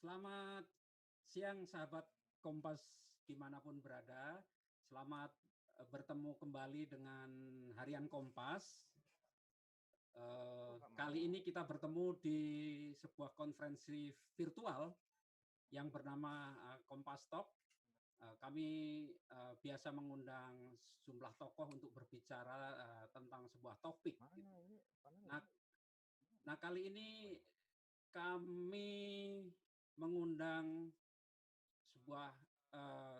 Selamat siang sahabat Kompas dimanapun berada. Selamat bertemu kembali dengan Harian Kompas. Kali ini kita bertemu di sebuah konferensi virtual yang bernama Kompas Talk. Kami biasa mengundang sejumlah tokoh untuk berbicara tentang sebuah topik. Nah, kali ini kami mengundang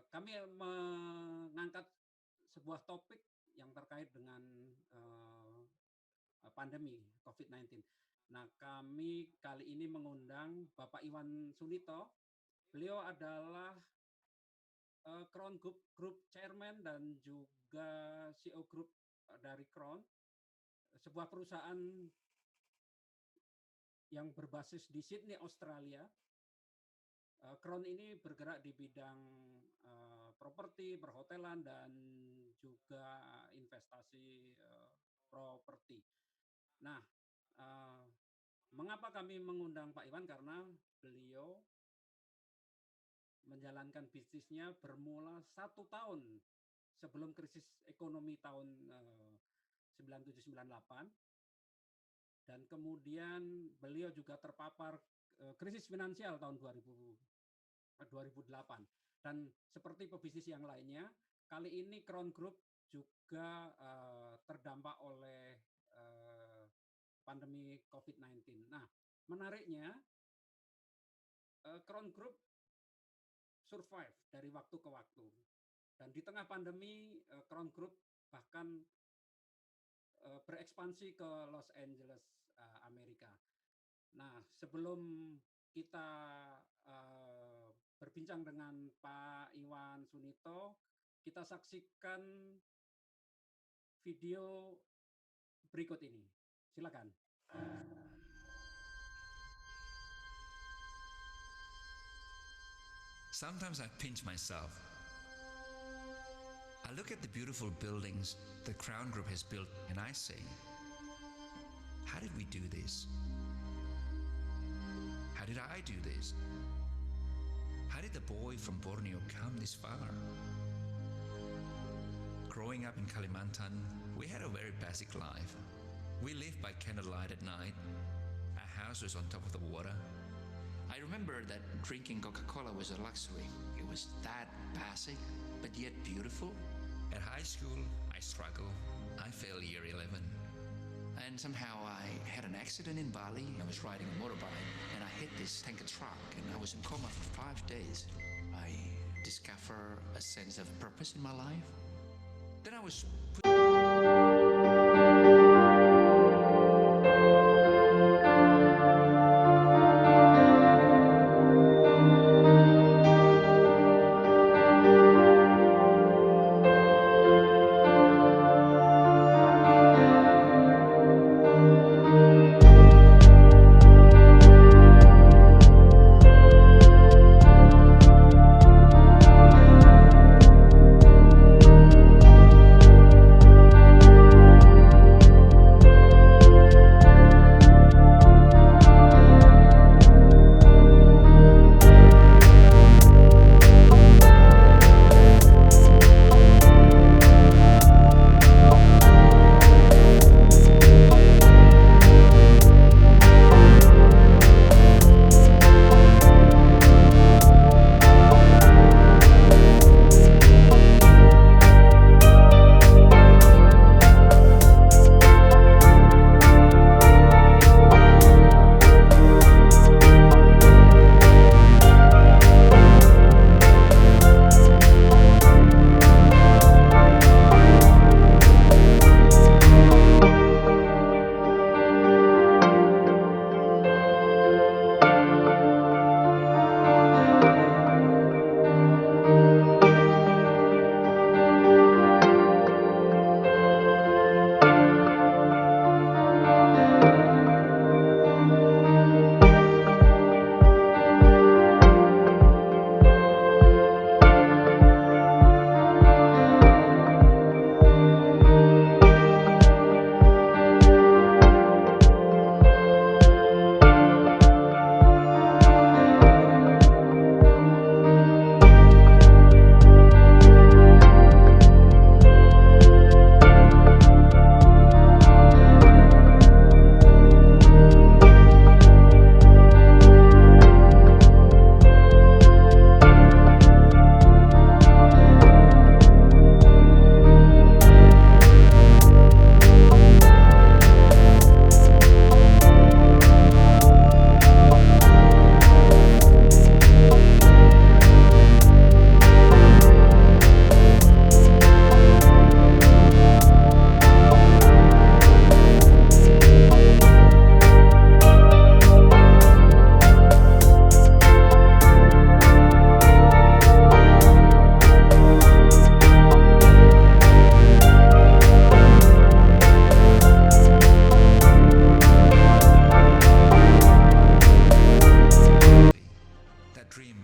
kami mengangkat sebuah topik yang terkait dengan pandemi COVID-19. Nah, kami kali ini mengundang Bapak Iwan Sunito. Beliau adalah Crown Group Chairman dan juga CEO Group dari Crown, sebuah perusahaan yang berbasis di Sydney, Australia. Crown ini bergerak di bidang properti, perhotelan, dan juga investasi properti. Nah, mengapa kami mengundang Pak Iwan? Karena beliau menjalankan bisnisnya bermula 1 tahun sebelum krisis ekonomi tahun 97-98. Dan kemudian beliau juga terpapar krisis finansial tahun 2008. Dan seperti pebisnis yang lainnya, kali ini Crown Group juga terdampak oleh pandemi COVID-19. Nah, menariknya Crown Group survive dari waktu ke waktu. Dan di tengah pandemi, Crown Group bahkan berekspansi ke Los Angeles, Amerika. Nah, sebelum kita berbincang dengan Pak Iwan Sunito, kita saksikan video berikut ini. Silakan. Sometimes I pinch myself. I look at the beautiful buildings the Crown Group has built and I say, how did we do this? How did I do this? How did the boy from Borneo come this far? Growing up in Kalimantan, we had a very basic life. We lived by candlelight at night. Our house was on top of the water. I remember that drinking Coca-Cola was a luxury. It was that basic, but yet beautiful. At high school, I struggled. I failed year 11. And somehow I had an accident in Bali. I was riding a motorbike and I hit this tanker truck and I was in coma for 5 days. I discovered a sense of purpose in my life. Then I was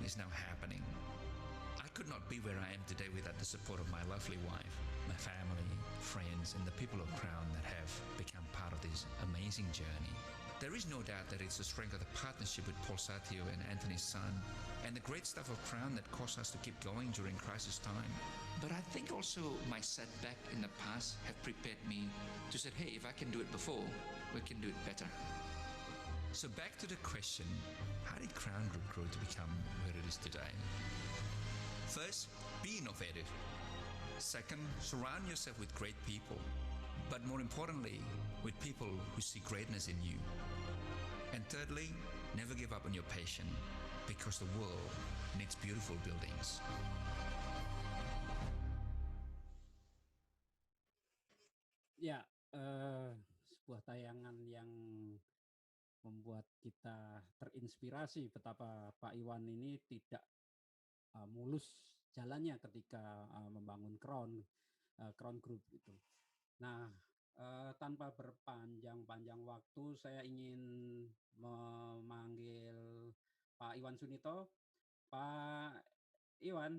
is now happening. I could not be where I am today without the support of my lovely wife, my family, friends, and the people of Crown that have become part of this amazing journey. There is no doubt that it's the strength of the partnership with Paul Satio and Anthony's son, and the great stuff of Crown that caused us to keep going during crisis time. But I think also my setback in the past have prepared me to say, hey, if I can do it before, we can do it better. So back to the question, how did Crown Group grow to become where it is today? First, be innovative. Second, surround yourself with great people. But more importantly, with people who see greatness in you. And thirdly, never give up on your passion, because the world needs beautiful buildings. Ya, sebuah tayangan yang membuat kita terinspirasi betapa Pak Iwan ini tidak mulus jalannya ketika membangun Crown Group gitu. Nah, tanpa berpanjang-panjang waktu, saya ingin memanggil Pak Iwan Sunito. Pak Iwan,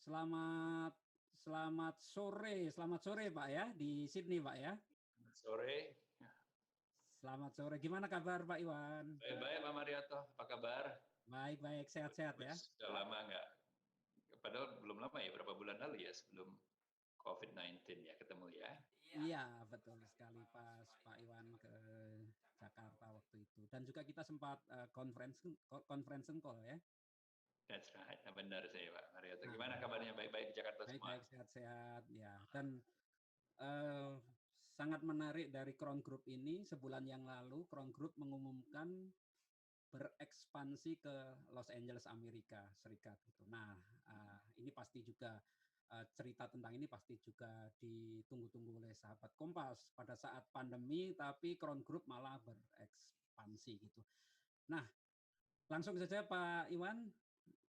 selamat sore Pak ya, di Sydney Pak ya. Sore. Selamat sore. Gimana kabar Pak Iwan? Baik Pak Mariotto, apa kabar? Baik, sehat-sehat ya. Sudah lama nggak, padahal belum lama ya, berapa bulan lalu ya sebelum COVID-19 ya ketemu ya. Iya, betul sekali pas Pak Iwan ke Jakarta waktu itu. Dan juga kita sempat conference call ya. That's right, benar saya Pak Mariotto. Gimana kabarnya, baik-baik di Jakarta semua? Baik, sehat-sehat ya. Dan sangat menarik dari Crown Group ini, sebulan yang lalu Crown Group mengumumkan berekspansi ke Los Angeles, Amerika Serikat. Nah, ini pasti juga cerita tentang ini pasti juga ditunggu-tunggu oleh sahabat Kompas pada saat pandemi, tapi Crown Group malah berekspansi gitu. Nah, langsung saja Pak Iwan,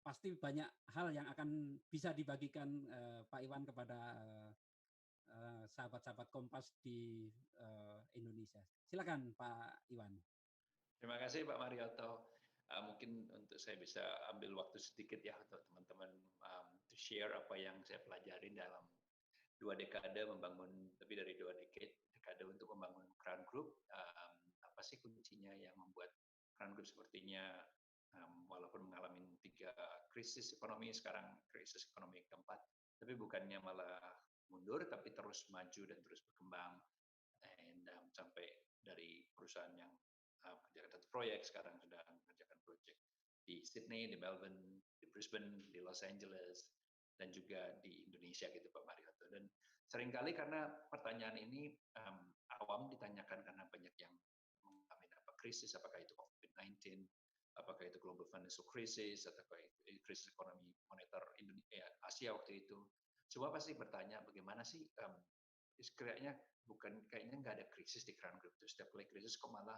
pasti banyak hal yang akan bisa dibagikan Pak Iwan kepada sahabat-sahabat Kompas di Indonesia. Silakan Pak Iwan. Terima kasih Pak Mariotto. Mungkin untuk saya bisa ambil waktu sedikit ya untuk teman-teman to share apa yang saya pelajari dalam 2 dekade membangun, lebih dari 2 dekade untuk membangun Crown Group. Apa sih kuncinya yang membuat Crown Group sepertinya walaupun mengalami 3 krisis ekonomi, sekarang krisis ekonomi keempat, tapi bukannya malah mundur, tapi terus maju dan terus berkembang, and sampai dari perusahaan yang mengerjakan satu proyek, sekarang sudah mengerjakan proyek di Sydney, di Melbourne, di Brisbane, di Los Angeles, dan juga di Indonesia gitu Pak Mariotto. Dan seringkali karena pertanyaan ini awam ditanyakan karena banyak yang mengalami krisis, apakah itu COVID-19, apakah itu global financial crisis, atau krisis ekonomi moneter Asia waktu itu. Semua pasti bertanya bagaimana sih, kayaknya nggak ada krisis di Crown Group itu. Setiap kali krisis kok malah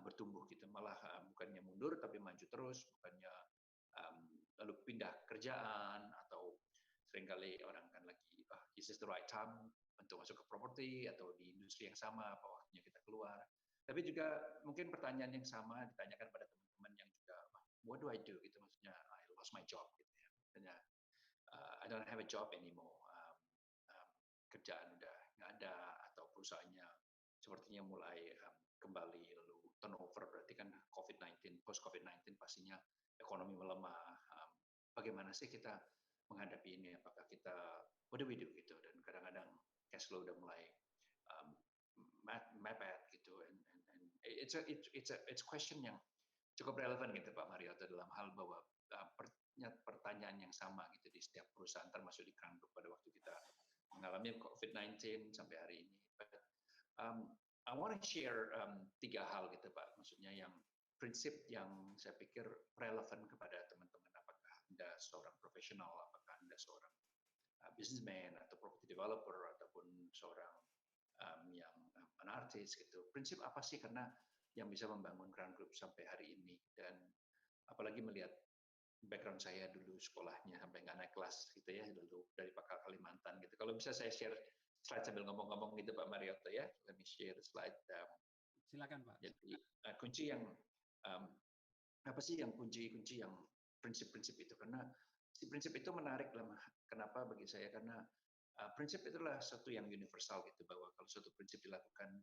bertumbuh gitu, malah bukannya mundur tapi maju terus, bukannya lalu pindah kerjaan, atau seringkali orang kan lagi is this the right time untuk masuk ke properti atau di industri yang sama, apa waktunya kita keluar. Tapi juga mungkin pertanyaan yang sama ditanyakan pada teman-teman yang juga what do I do gitu, maksudnya I lost my job gitu ya, maksudnya I don't have a job anymore, kerjaan udah nggak ada, atau perusahaannya sepertinya mulai kembali lalu turnover, berarti kan COVID-19, post COVID-19 pastinya ekonomi melemah. Bagaimana sih kita menghadapi ini? Apakah kita what do we do gitu? Dan kadang-kadang cash flow udah mulai mepet gitu, and it's question yang cukup relevan gitu Pak Mariotto, dalam hal bahwa pertanyaan yang sama gitu di setiap perusahaan, termasuk di Crown Group pada waktu kita mengalami COVID-19 sampai hari ini. But, I want to share 3 hal gitu Pak, maksudnya yang prinsip yang saya pikir relevan kepada teman-teman, apakah Anda seorang profesional, apakah Anda seorang businessman atau property developer, ataupun seorang yang an artist gitu. Prinsip apa sih karena yang bisa membangun Crown Group sampai hari ini, dan apalagi melihat background saya dulu sekolahnya sampai nggak naik kelas gitu ya, dulu dari Pangkal Kalimantan gitu. Kalau bisa saya share slide sambil ngomong-ngomong gitu Pak Mariotto ya. Let me share slide. Silakan Pak. Jadi kunci yang apa sih yang kunci-kunci yang prinsip-prinsip itu? Karena si prinsip itu menarik lah. Kenapa bagi saya? Karena prinsip itulah satu yang universal gitu, bahwa kalau suatu prinsip dilakukan,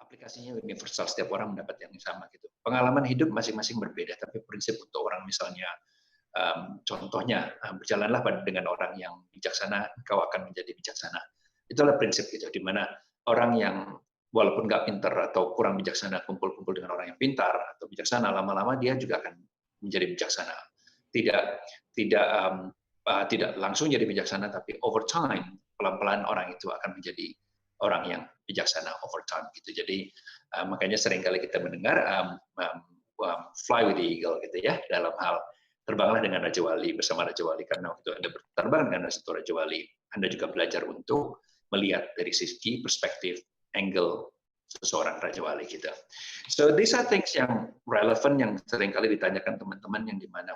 aplikasinya universal, setiap orang mendapat yang sama gitu. Pengalaman hidup masing-masing berbeda, tapi prinsip untuk orang misalnya, contohnya, berjalanlah dengan orang yang bijaksana, engkau akan menjadi bijaksana. Itulah prinsip gitu, di mana orang yang walaupun nggak pintar atau kurang bijaksana kumpul-kumpul dengan orang yang pintar atau bijaksana, lama-lama dia juga akan menjadi bijaksana. Tidak langsung jadi bijaksana, tapi over time pelan-pelan orang itu akan menjadi orang yang bijaksana over time gitu. Jadi makanya seringkali kita mendengar fly with the eagle gitu ya, dalam hal terbanglah dengan Raja Wali, bersama Raja Wali, karena waktu Anda berterbang dengan satu Raja Wali, Anda juga belajar untuk melihat dari sisi perspektif angle seseorang Raja Wali gitu. So these are things yang relevan yang seringkali ditanyakan teman-teman, yang dimana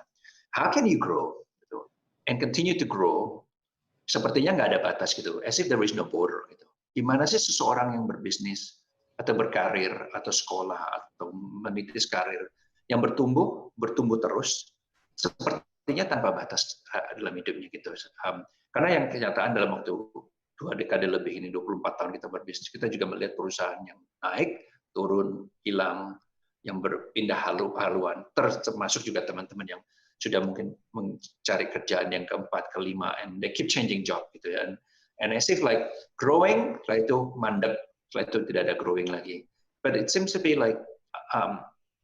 how can you grow gitu, and continue to grow, sepertinya nggak ada batas gitu, as if there is no border gitu. Gimana sih seseorang yang berbisnis atau berkarir atau sekolah atau menitis karir yang bertumbuh terus, sepertinya tanpa batas dalam hidupnya gitu. Karena yang kenyataan dalam waktu 2 dekade lebih ini, 24 tahun kita berbisnis, kita juga melihat perusahaan yang naik, turun, hilang, yang berpindah haluan, termasuk juga teman-teman yang sudah mungkin mencari kerjaan yang keempat, kelima, and they keep changing job gitu ya. And as if like growing, setelah itu mandek, setelah itu tidak ada growing lagi. But it seems to be like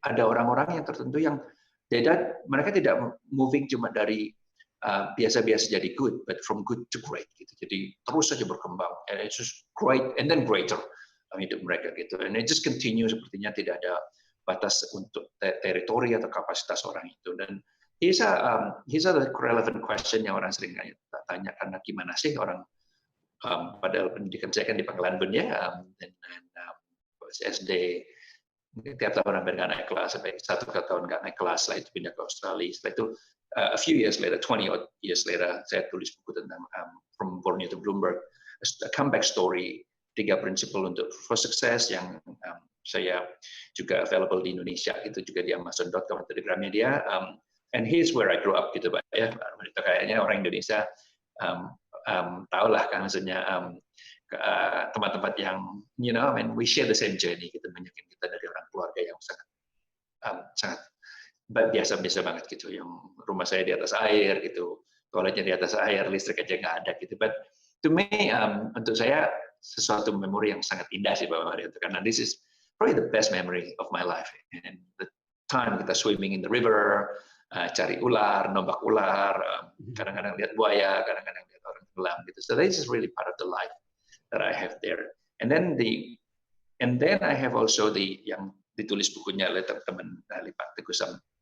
ada orang-orang yang tertentu yang mereka tidak moving cuma dari biasa-biasa jadi good, but from good to great gitu. Jadi terus saja berkembang, and it's just great and then greater dalam hidup mereka gitu. And it just continue, sepertinya tidak ada batas untuk teritori atau kapasitas orang itu. Dan here's a relevant question yang orang sering tanya, karena gimana sih orang, padahal pendidikan saya kan di Pangkalan Bun ya, dan SD, tiap tahun hampir nggak naik kelas, sampai 1 tahun nggak naik kelas, setelah itu pindah ke Australia, setelah itu a few years later, 20 odd years later, saya tulis buku tentang From Borneo to Bloomberg, a comeback story, 3 prinsip untuk for success, yang saya juga available di Indonesia, itu juga di Amazon.com atau di Gramedia. And here's where I grew up gitu, Pak ya. Itu kayaknya orang Indonesia tahu lah kan, maksudnya tempat-tempat yang I mean we share the same journey gitu, banyak kita dari orang keluarga yang sangat biasa-biasa banget gitu, yang rumah saya di atas air gitu, toiletnya di atas air, listrik aja nggak ada gitu. But to me, untuk saya sesuatu memori yang sangat indah sih Pak Mario, karena this is probably the best memory of my life. And the time kita swimming in the river, cari ular, nombak ular, kadang-kadang lihat buaya, kadang-kadang lihat orang tenggelam gitu. So this is really part of the life that I have there. And then I have also yang ditulis bukunya oleh teman Pak Teguh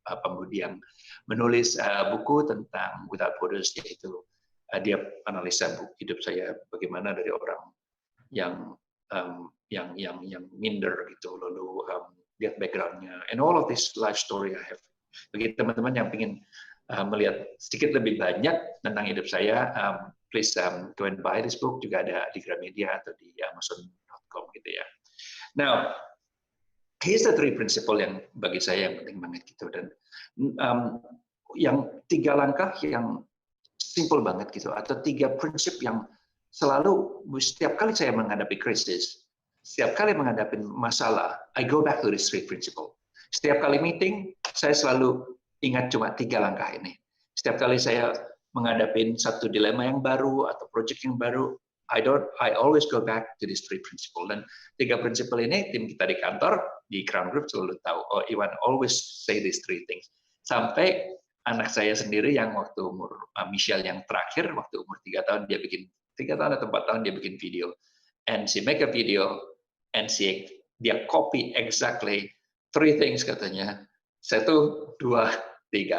Pambudi, yang menulis buku tentang Without Borders, yaitu dia analisa hidup saya bagaimana dari orang yang minder gitu, lalu lihat backgroundnya, and all of this life story I have. Bagi teman-teman yang ingin melihat sedikit lebih banyak tentang hidup saya, please go and buy this book, juga ada di Gramedia atau di Amazon.com gitu ya. Now, here's the 3 principle yang bagi saya yang penting banget gitu, dan yang 3 langkah yang simple banget gitu, atau 3 prinsip yang selalu setiap kali saya menghadapi krisis, setiap kali menghadapi masalah, I go back to this 3 principle. Setiap kali meeting, saya selalu ingat cuma 3 langkah ini. Setiap kali saya menghadapi satu dilema yang baru atau project yang baru, I always go back to these 3 principle. Dan 3 prinsip ini tim kita di kantor di Crown Group selalu tahu. Oh, Iwan always say these 3 things. Sampai anak saya sendiri yang waktu umur Michelle yang terakhir, waktu umur 3 tahun dia bikin 3 tahun atau 4 tahun dia bikin video, and she make a video and dia copy exactly 3 things katanya. 1, 2, 3.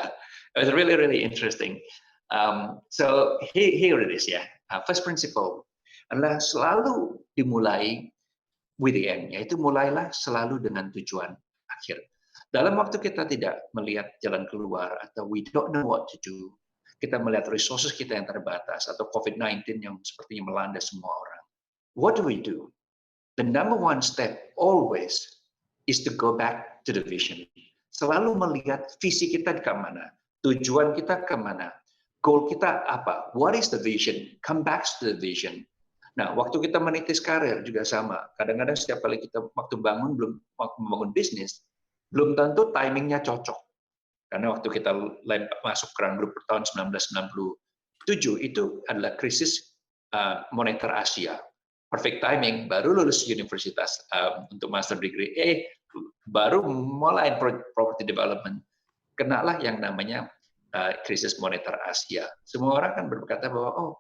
It was really interesting. So here it is ya. First principle adalah selalu dimulai with the end, yaitu mulailah selalu dengan tujuan akhir. Dalam waktu kita tidak melihat jalan keluar atau we don't know what to do, kita melihat resources kita yang terbatas atau COVID-19 yang sepertinya melanda semua orang. What do we do? The number 1 step always is to go back to the vision. selalu melihat visi kita ke mana, tujuan kita ke mana, goal kita apa, what is the vision, come back to the vision. Nah, waktu kita menitis karir juga sama. Kadang-kadang setiap kali kita waktu membangun bisnis, belum tentu timingnya cocok. Karena waktu kita masuk ke grup tahun 1997 itu adalah krisis moneter Asia. Perfect timing, baru lulus universitas untuk master degree, baru mulai property development. Kenalah yang namanya krisis moneter Asia. Semua orang kan berkata bahwa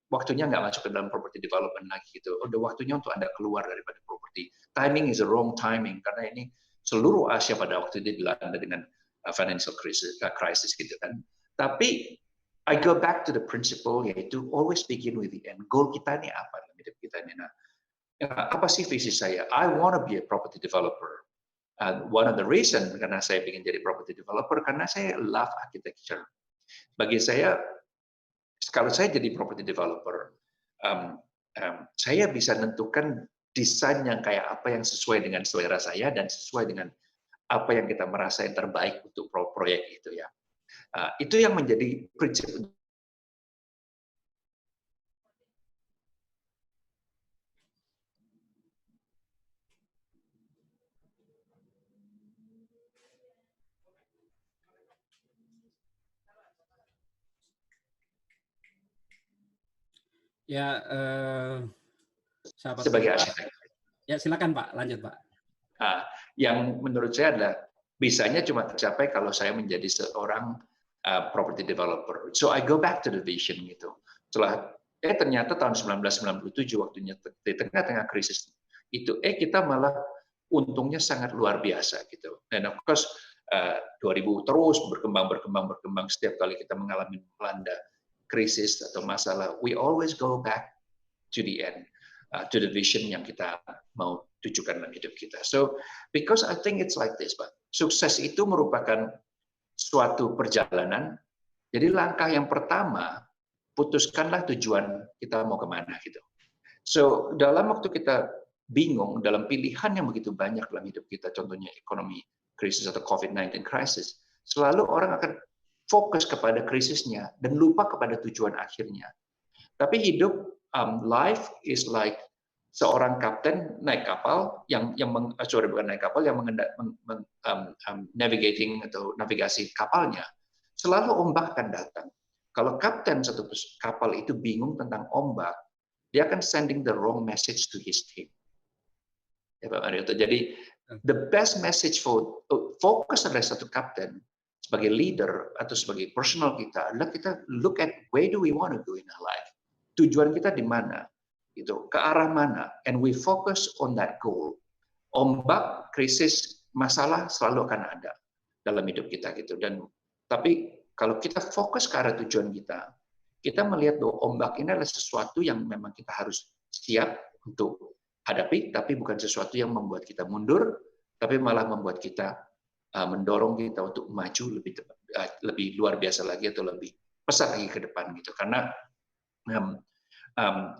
waktunya nggak masuk ke dalam property development lagi gitu. Udah waktunya untuk Anda keluar daripada property. Timing is the wrong timing karena ini seluruh Asia pada waktu itu dilanda dengan financial crisis gitu kan. Tapi I go back to the principle, yaitu always begin with the end. Goal kita ini apa dalam hidup kita ini? Nah, apa sih visi saya? I want to be a property developer. One of the reason karena saya ingin jadi property developer karena saya love architecture. Bagi saya, kalau saya jadi property developer, saya bisa menentukan desain yang kayak apa yang sesuai dengan selera saya dan sesuai dengan apa yang kita merasa yang terbaik untuk proyek itu ya. Itu yang menjadi prinsip. Ya, sebagai arsitek. Ya, silakan Pak, lanjut Pak. Yang menurut saya adalah bisanya cuma tercapai kalau saya menjadi seorang property developer. So I go back to the vision gitu. Setelah ternyata tahun 1997 waktunya di tengah-tengah krisis itu kita malah untungnya sangat luar biasa gitu. Dan of course 2000 terus berkembang setiap kali kita mengalami melanda krisis atau masalah, we always go back to the end, to the vision yang kita mau tujukan dalam hidup kita. So because I think it's like this, Pak. Sukses itu merupakan suatu perjalanan. Jadi langkah yang pertama, putuskanlah tujuan kita mau kemana gitu. So dalam waktu kita bingung dalam pilihan yang begitu banyak dalam hidup kita, contohnya ekonomi krisis atau COVID-19 crisis, selalu orang akan fokus kepada krisisnya dan lupa kepada tujuan akhirnya. Tapi hidup, life is like seorang kapten naik kapal yang navigating atau navigasi kapalnya, selalu ombak akan datang. Kalau kapten satu kapal itu bingung tentang ombak, dia akan sending the wrong message to his team. Ya Pak Marioto. Jadi the best message for fokus adalah satu kapten sebagai leader atau sebagai personal kita adalah kita look at where do we want to go in our life. Tujuan kita di mana? Gitu, ke arah mana, and we focus on that goal. Ombak, krisis, masalah selalu akan ada dalam hidup kita gitu. Dan tapi kalau kita fokus ke arah tujuan kita melihat bahwa ombak ini adalah sesuatu yang memang kita harus siap untuk hadapi, tapi bukan sesuatu yang membuat kita mundur, tapi malah membuat kita mendorong kita untuk maju lebih luar biasa lagi atau lebih besar lagi ke depan gitu. Karena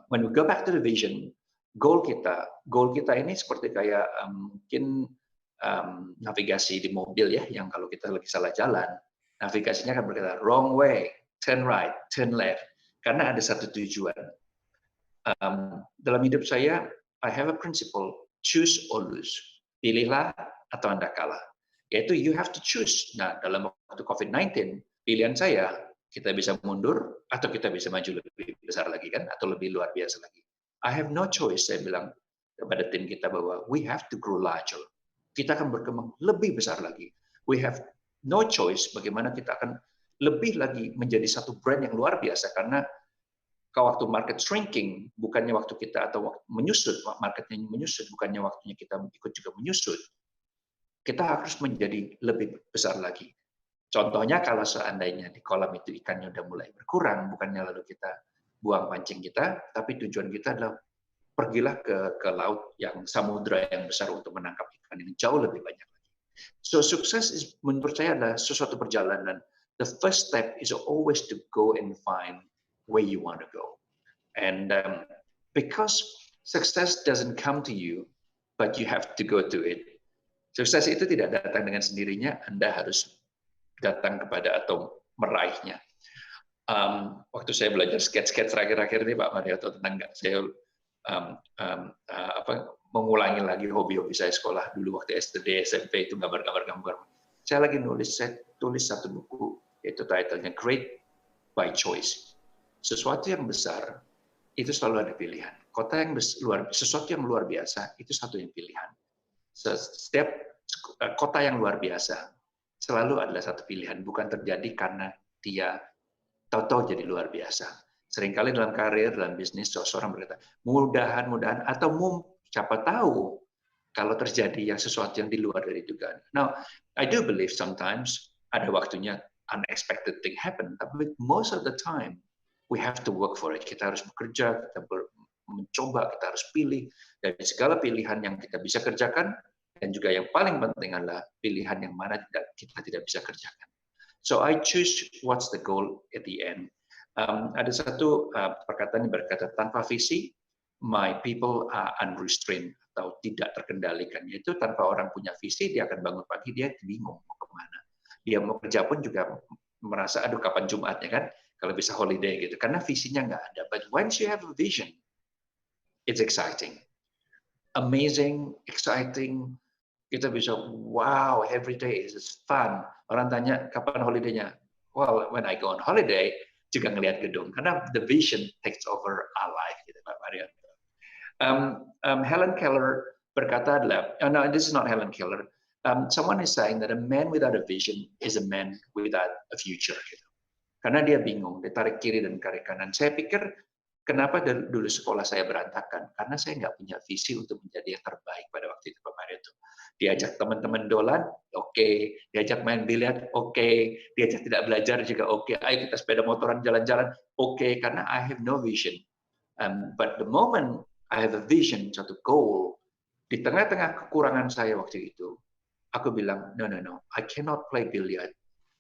when we go back to the vision, goal kita ini seperti kayak mungkin navigasi di mobil ya, yang kalau kita lagi salah jalan, navigasinya akan berkata wrong way, turn right, turn left, karena ada satu tujuan. Dalam hidup saya, I have a principle, choose or lose, pilihlah atau Anda kalah, yaitu you have to choose. Nah, dalam waktu COVID-19, pilihan saya, kita bisa mundur atau kita bisa maju lebih besar lagi kan, atau lebih luar biasa lagi. I have no choice, saya bilang kepada tim kita bahwa we have to grow larger. Kita akan berkembang lebih besar lagi. We have no choice bagaimana kita akan lebih lagi menjadi satu brand yang luar biasa, karena kalau waktu market shrinking, bukannya waktu kita atau waktu menyusut, marketnya menyusut, bukannya waktunya kita ikut juga menyusut. Kita harus menjadi lebih besar lagi. Contohnya kalau seandainya di kolam itu ikannya udah mulai berkurang, bukannya lalu kita buang pancing kita, tapi tujuan kita adalah pergilah ke laut yang samudra yang besar untuk menangkap ikan yang jauh lebih banyak lagi. So sukses menurut saya adalah sesuatu perjalanan. The first step is always to go and find where you want to go. And because success doesn't come to you, but you have to go to it. Sukses itu tidak datang dengan sendirinya, Anda harus datang kepada atau meraihnya. Waktu saya belajar sketch terakhir-akhir ini Pak Marioto tentang saya mengulangi lagi hobi-hobi saya sekolah dulu waktu SD, SMP itu gambar. Saya tulis satu buku, yaitu titlenya Great by Choice. Sesuatu yang besar itu selalu ada pilihan. Sesuatu yang luar biasa itu satu yang pilihan. Setiap kota yang luar biasa selalu adalah satu pilihan, bukan terjadi karena dia tahu-tahu jadi luar biasa. Seringkali dalam karir, dalam bisnis, seseorang berkata, mudah-mudahan, atau siapa tahu kalau terjadi sesuatu yang di luar dari dugaan. Now, I do believe sometimes ada waktunya unexpected thing happen, tapi most of the time we have to work for it. Kita harus bekerja, kita mencoba, kita harus pilih dari segala pilihan yang kita bisa kerjakan, dan juga yang paling penting adalah pilihan yang mana kita tidak bisa kerjakan. So I choose what's the goal at the end. Ada satu perkataan yang berkata, tanpa visi, my people are unrestrained atau tidak terkendalikan. Yaitu tanpa orang punya visi, dia akan bangun pagi, dia bingung mau kemana. Dia mau kerja pun juga merasa, aduh kapan Jumatnya kan, kalau bisa holiday gitu. Karena visinya nggak ada. But once you have a vision, it's exciting. Amazing, exciting. Kita bisa, wow, every day is fun. Orang tanya, kapan holiday-nya? Well, when I go on holiday, juga ngelihat gedung. Karena the vision takes over our life. Gitu, Pak Mario. Helen Keller berkata adalah, no, this is not Helen Keller. Someone is saying that a man without a vision is a man without a future. Gitu. Karena dia bingung, dia tarik kiri dan tarik kanan. Saya pikir, kenapa dulu sekolah saya berantakan? Karena saya nggak punya visi untuk menjadi yang terbaik pada waktu itu, Pak Mario. Diajak teman-teman dolan, oke. Diajak main biliar, oke. Diajak tidak belajar juga oke. Ayo kita sepeda motoran jalan-jalan, oke. Karena I have no vision. But the moment I have a vision, satu goal, di tengah-tengah kekurangan saya waktu itu, aku bilang, no, I cannot play billiard.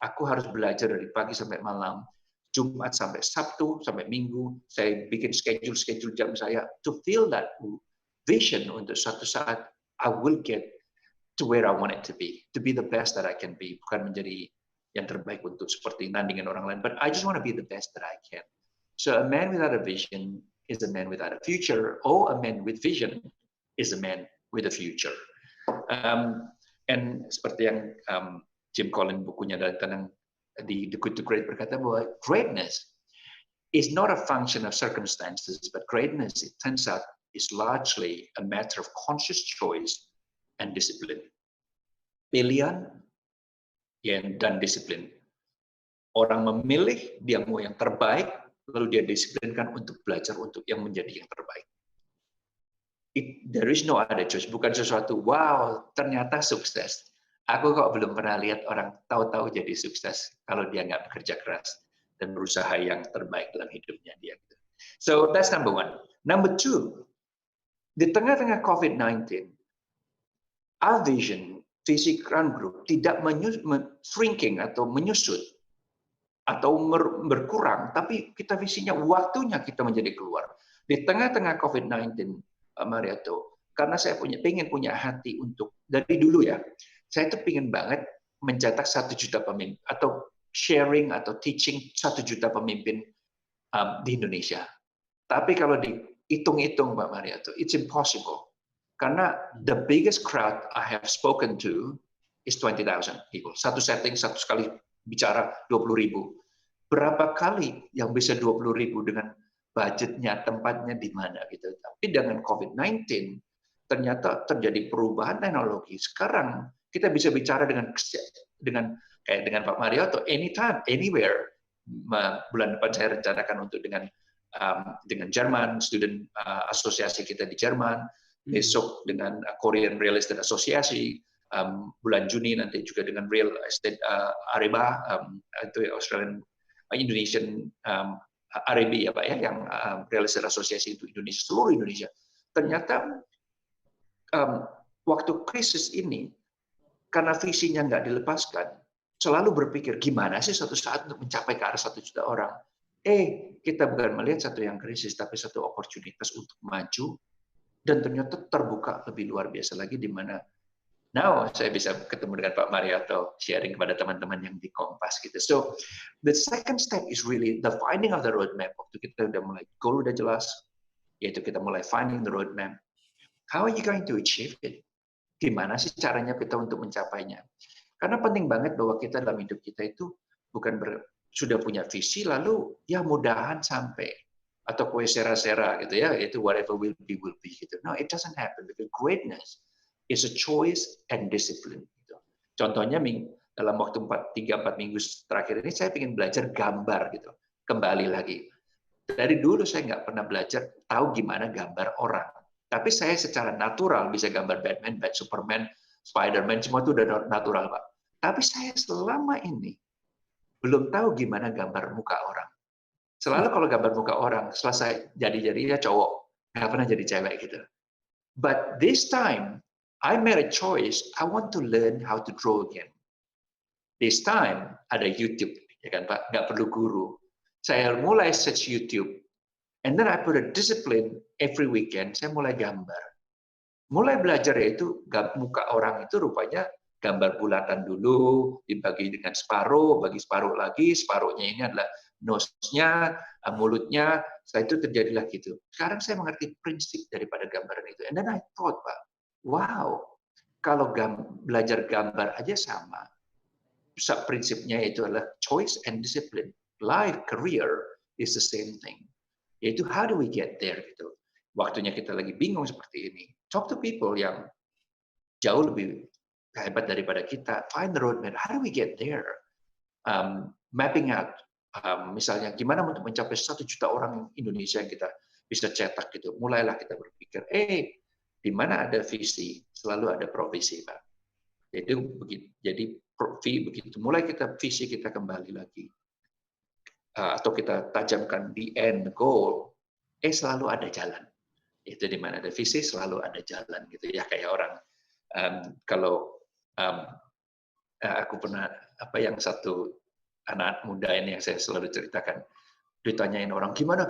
Aku harus belajar dari pagi sampai malam, Jumat sampai Sabtu, sampai Minggu, saya bikin schedule jam saya, to feel that vision untuk suatu saat, I will get to where I want it to be the best that I can be, bukan menjadi yang terbaik untuk seperti nandingin orang lain, but I just want to be the best that I can. So a man without a vision is a man without a future, or a man with vision is a man with a future. And seperti yang Jim Collins bukunya tentang The Good to Great berkata bahwa greatness is not a function of circumstances, but greatness, it turns out, is largely a matter of conscious choice and discipline. Pilihan dan disiplin. Orang memilih, dia mau yang terbaik, lalu dia disiplinkan untuk belajar untuk yang menjadi yang terbaik. There is no other choice. Bukan sesuatu, wow, ternyata sukses. Aku kok belum pernah lihat orang tahu-tahu jadi sukses kalau dia nggak bekerja keras dan berusaha yang terbaik dalam hidupnya dia. So that's number one. Number two, di tengah-tengah COVID-19, our vision, visi Crown Group tidak shrinking atau menyusut atau berkurang, tapi kita visinya waktunya kita menjadi keluar. Di tengah-tengah COVID-19, Pak Mariato, karena saya pengen punya hati untuk, dari dulu ya, saya tuh pengen banget mencetak 1 juta pemimpin, atau sharing atau teaching 1 juta pemimpin di Indonesia. Tapi kalau dihitung-hitung Pak Mariato, it's impossible. Karena the biggest crowd I have spoken to is 20,000 people. Satu setting, satu sekali bicara 20.000. Berapa kali yang bisa 20.000 dengan budgetnya, tempatnya di mana gitu. Tapi dengan COVID-19 ternyata terjadi perubahan teknologi. Sekarang kita bisa bicara dengan Pak Mariotto anytime, anywhere. Bulan depan saya rencanakan untuk dengan Jerman, student asosiasi kita di Jerman. Besok dengan Korean Real Estate Association, bulan Juni nanti juga dengan Real Estate Ariba, itu Indonesian Arabi ya Pak ya, yang Real Estate Association itu Indonesia, seluruh Indonesia. Ternyata waktu krisis ini, karena visinya nggak dilepaskan, selalu berpikir gimana sih suatu saat untuk mencapai ke arah 1 juta orang. Kita bukan melihat satu yang krisis, tapi satu opportunitas untuk maju. Dan ternyata terbuka lebih luar biasa lagi di mana Now saya bisa ketemu dengan Pak Mariotto, sharing kepada teman-teman yang di Kompas gitu. So the second step is really the finding of the roadmap. Waktu kita udah mulai goal udah jelas, yaitu kita mulai finding the roadmap. How are you going to achieve it? Gimana sih caranya kita untuk mencapainya? Karena penting banget bahwa kita dalam hidup kita itu bukan sudah punya visi lalu ya mudahan sampai atau kue sera-sera gitu ya, itu whatever will be gitu. No, it doesn't happen because greatness is a choice and discipline. Gitu. Contohnya dalam waktu 3-4 minggu terakhir ini saya ingin belajar gambar gitu. Kembali lagi. Dari dulu saya nggak pernah belajar tahu gimana gambar orang. Tapi saya secara natural bisa gambar Batman, Superman, Spider-Man, semua itu udah natural, Pak. Tapi saya selama ini belum tahu gimana gambar muka orang. Selalu kalau gambar muka orang, selesai jadi ya cowok, nggak pernah jadi cewek gitu. But this time, I made a choice. I want to learn how to draw again. This time ada YouTube, ya kan Pak? Nggak perlu guru. Saya mulai search YouTube, and then I put a discipline every weekend. Saya mulai gambar. Mulai belajar yaitu muka orang itu rupanya gambar bulatan dulu, dibagi dengan separuh, bagi separuh lagi, separuhnya ini adalah nose-nya, mulutnya. Setelah itu terjadilah gitu. Sekarang saya mengerti prinsip daripada gambaran itu. And then I thought, Pak, wow, kalau belajar gambar aja sama. Prinsipnya itu adalah choice and discipline. Life, career is the same thing. Yaitu how do we get there gitu. Waktunya kita lagi bingung seperti ini. Talk to people yang jauh lebih hebat daripada kita. Find the roadmap. How do we get there? Mapping out. Misalnya gimana untuk mencapai 1 juta orang Indonesia yang kita bisa cetak gitu. Mulailah kita berpikir, di mana ada visi, selalu ada provisi, Pak. Jadi begitu mulai visi kita kembali lagi, atau kita tajamkan the end goal, selalu ada jalan. Itu di mana ada visi selalu ada jalan gitu ya, kayak orang kalau aku pernah yang satu anak muda ini yang saya selalu ceritakan, ditanyain orang gimana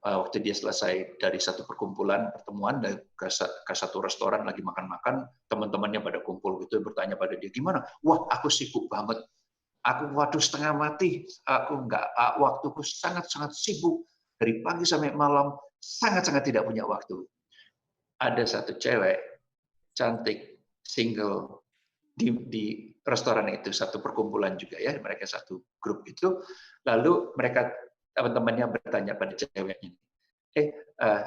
waktu dia selesai dari satu perkumpulan pertemuan ke satu restoran lagi makan-makan, teman-temannya pada kumpul gitu bertanya pada dia gimana, wah aku sibuk banget, waduh setengah mati, waktuku sangat-sangat sibuk dari pagi sampai malam, sangat-sangat tidak punya waktu. Ada satu cewek cantik single di restoran itu, satu perkumpulan juga ya, mereka satu grup itu, lalu mereka teman-temannya bertanya pada ceweknya,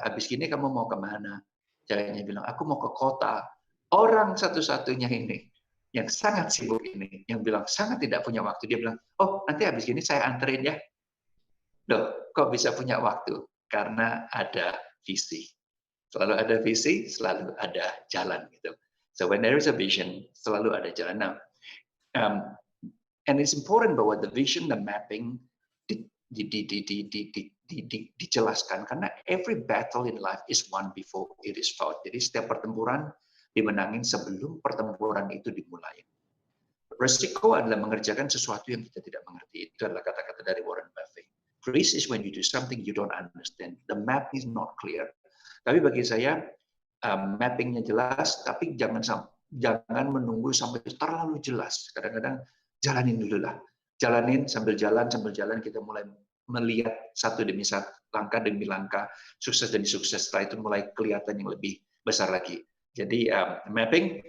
habis gini kamu mau kemana? Ceweknya bilang, aku mau ke kota. Orang satu-satunya ini yang sangat sibuk ini, yang bilang sangat tidak punya waktu, dia bilang, oh nanti habis gini saya anterin ya. Loh, kok bisa punya waktu? Karena ada visi. Selalu ada visi, selalu ada jalan gitu. So when there is a vision, selalu ada jalan. Now, and it's important bahwa the vision, the mapping dijelaskan karena every battle in life is won before it is fought. Jadi setiap pertempuran dimenangin sebelum pertempuran itu dimulai. Resiko adalah mengerjakan sesuatu yang kita tidak mengerti. Itu adalah kata-kata dari Warren Buffett. Risk is when you do something you don't understand. The map is not clear. Tapi bagi saya mappingnya jelas, tapi jangan menunggu sampai terlalu jelas. Kadang-kadang jalanin dulu lah. Jalanin sambil jalan kita mulai melihat satu demi satu, langkah demi langkah, sukses demi sukses. Setelah itu mulai kelihatan yang lebih besar lagi. Jadi mapping,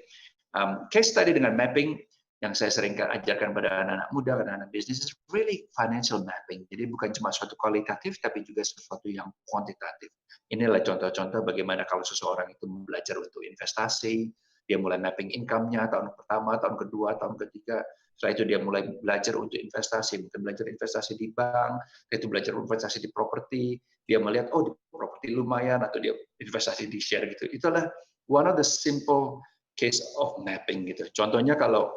case tadi dengan mapping yang saya sering ajarkan pada anak-anak muda, anak-anak bisnis, is really financial mapping. Jadi bukan cuma suatu kualitatif, tapi juga sesuatu yang kuantitatif. Inilah contoh-contoh bagaimana kalau seseorang itu belajar untuk investasi, dia mulai mapping income-nya tahun pertama, tahun kedua, tahun ketiga. Setelah itu dia mulai belajar untuk investasi, mungkin belajar investasi di bank, itu belajar investasi di properti, dia melihat, oh di properti lumayan, atau dia investasi di share gitu. Itulah one of the simple case of mapping gitu. Contohnya kalau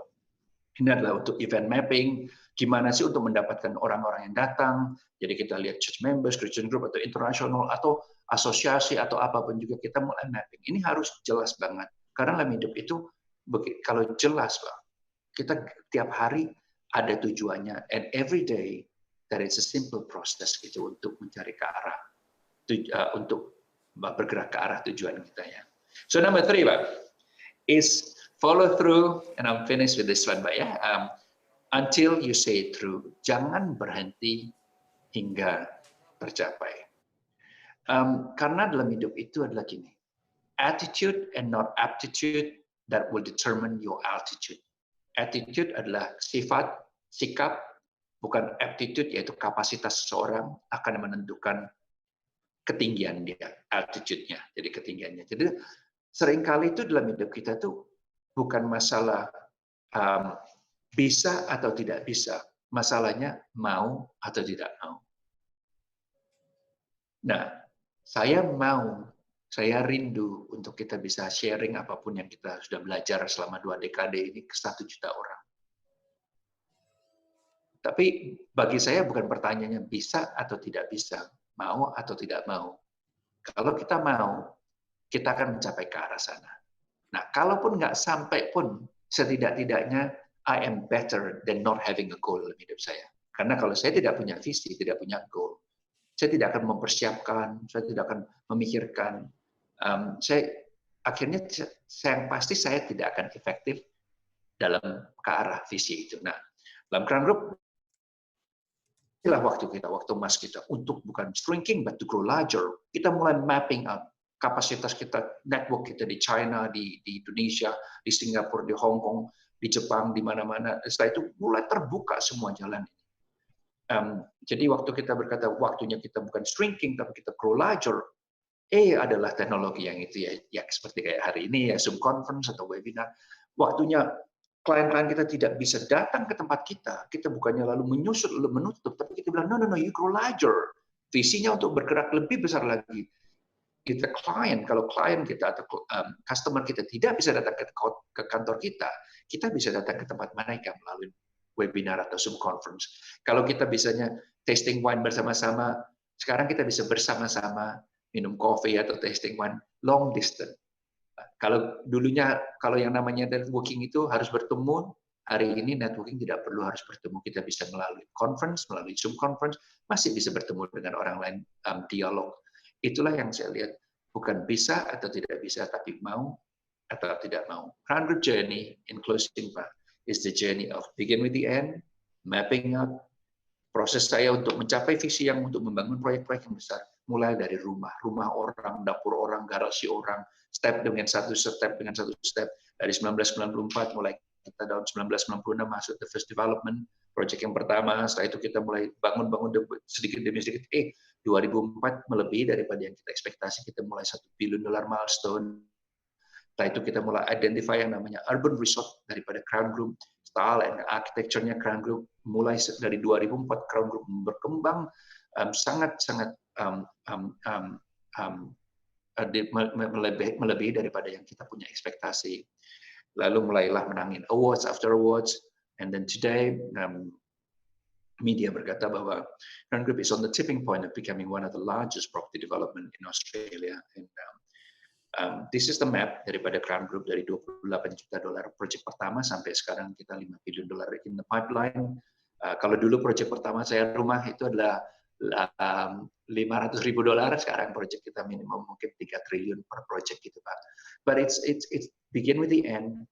ini adalah untuk event mapping, gimana sih untuk mendapatkan orang-orang yang datang, jadi kita lihat church members, Christian group, atau international, atau asosiasi, atau apapun juga kita mulai mapping. Ini harus jelas banget, karena dalam hidup itu, kalau jelas, Pak, kita tiap hari ada tujuannya, and every day there is a simple process gitu untuk mencari ke arah, untuk bergerak ke arah tujuan kita ya. So number 3, Pak, is follow through, and I'm finished with this one, Pak ya. Until you say it through, jangan berhenti hingga tercapai. Karena dalam hidup itu adalah gini, attitude and not aptitude that will determine your altitude. Attitude adalah sifat, sikap, bukan aptitude, yaitu kapasitas seseorang akan menentukan ketinggian dia, altitude-nya, jadi ketinggiannya. Jadi seringkali itu dalam hidup kita tuh bukan masalah bisa atau tidak bisa, masalahnya mau atau tidak mau. Nah, saya rindu untuk kita bisa sharing apapun yang kita sudah belajar selama 2 dekade ini ke 1 juta orang. Tapi bagi saya bukan pertanyaannya bisa atau tidak bisa, mau atau tidak mau. Kalau kita mau, kita akan mencapai ke arah sana. Nah, kalaupun nggak sampai pun, setidak-tidaknya I am better than not having a goal dalam hidup saya. Karena kalau saya tidak punya visi, tidak punya goal, saya tidak akan mempersiapkan, saya tidak akan memikirkan. Akhirnya yang pasti saya tidak akan efektif dalam ke arah visi itu. Nah, dalam Crown Group, inilah waktu kita, waktu emas kita untuk bukan shrinking but to grow larger. Kita mulai mapping out kapasitas kita, network kita di China, di Indonesia, di Singapura, di Hong Kong, di Jepang, di mana-mana. Setelah itu mulai terbuka semua jalan. Jadi waktu kita berkata waktunya kita bukan shrinking tapi kita grow larger, adalah teknologi yang itu ya seperti kayak hari ini ya Zoom conference atau webinar. Waktunya klien-klien kita tidak bisa datang ke tempat kita bukannya lalu menyusut, lalu menutup, tapi kita bilang, no, you grow larger. Visinya untuk bergerak lebih besar lagi. Kalau klien kita atau customer kita tidak bisa datang ke kantor kita bisa datang ke tempat mereka melalui webinar atau Zoom conference. Kalau kita bisanya tasting wine bersama-sama, sekarang kita bisa bersama-sama minum kopi atau tasting wine long distance. Kalau dulunya, kalau yang namanya networking itu harus bertemu, hari ini networking tidak perlu harus bertemu. Kita bisa melalui conference, melalui Zoom conference, masih bisa bertemu dengan orang lain, dialog. Itulah yang saya lihat, bukan bisa atau tidak bisa, tapi mau atau tidak mau. Crown Group journey, in closing, Pak, is the journey of begin with the end, mapping out, proses saya untuk mencapai visi yang untuk membangun proyek-proyek yang besar, mulai dari rumah orang, dapur orang, garasi orang, step dengan satu step, dari 1994 mulai kita tahun 1996 masuk the first development, proyek yang pertama, setelah itu kita mulai bangun sedikit demi sedikit, 2004 melebihi daripada yang kita ekspektasi, kita mulai $1 billion milestone. Setelah itu kita mulai identify yang namanya urban resort daripada Crown Group, style and architecture-nya Crown Group, mulai dari 2004 Crown Group berkembang sangat-sangat melebihi daripada yang kita punya ekspektasi. Lalu mulailah menangin awards after awards, and then today media berkata bahwa Crown Group is on the tipping point of becoming one of the largest property development in Australia. And this is the map daripada Crown Group dari $28 juta proyek pertama sampai sekarang kita $5 billion in the pipeline. Kalau dulu proyek pertama saya rumah itu adalah $500,000, sekarang proyek kita minimum mungkin 3 triliun per proyek gitu Pak. But it's begin with the end.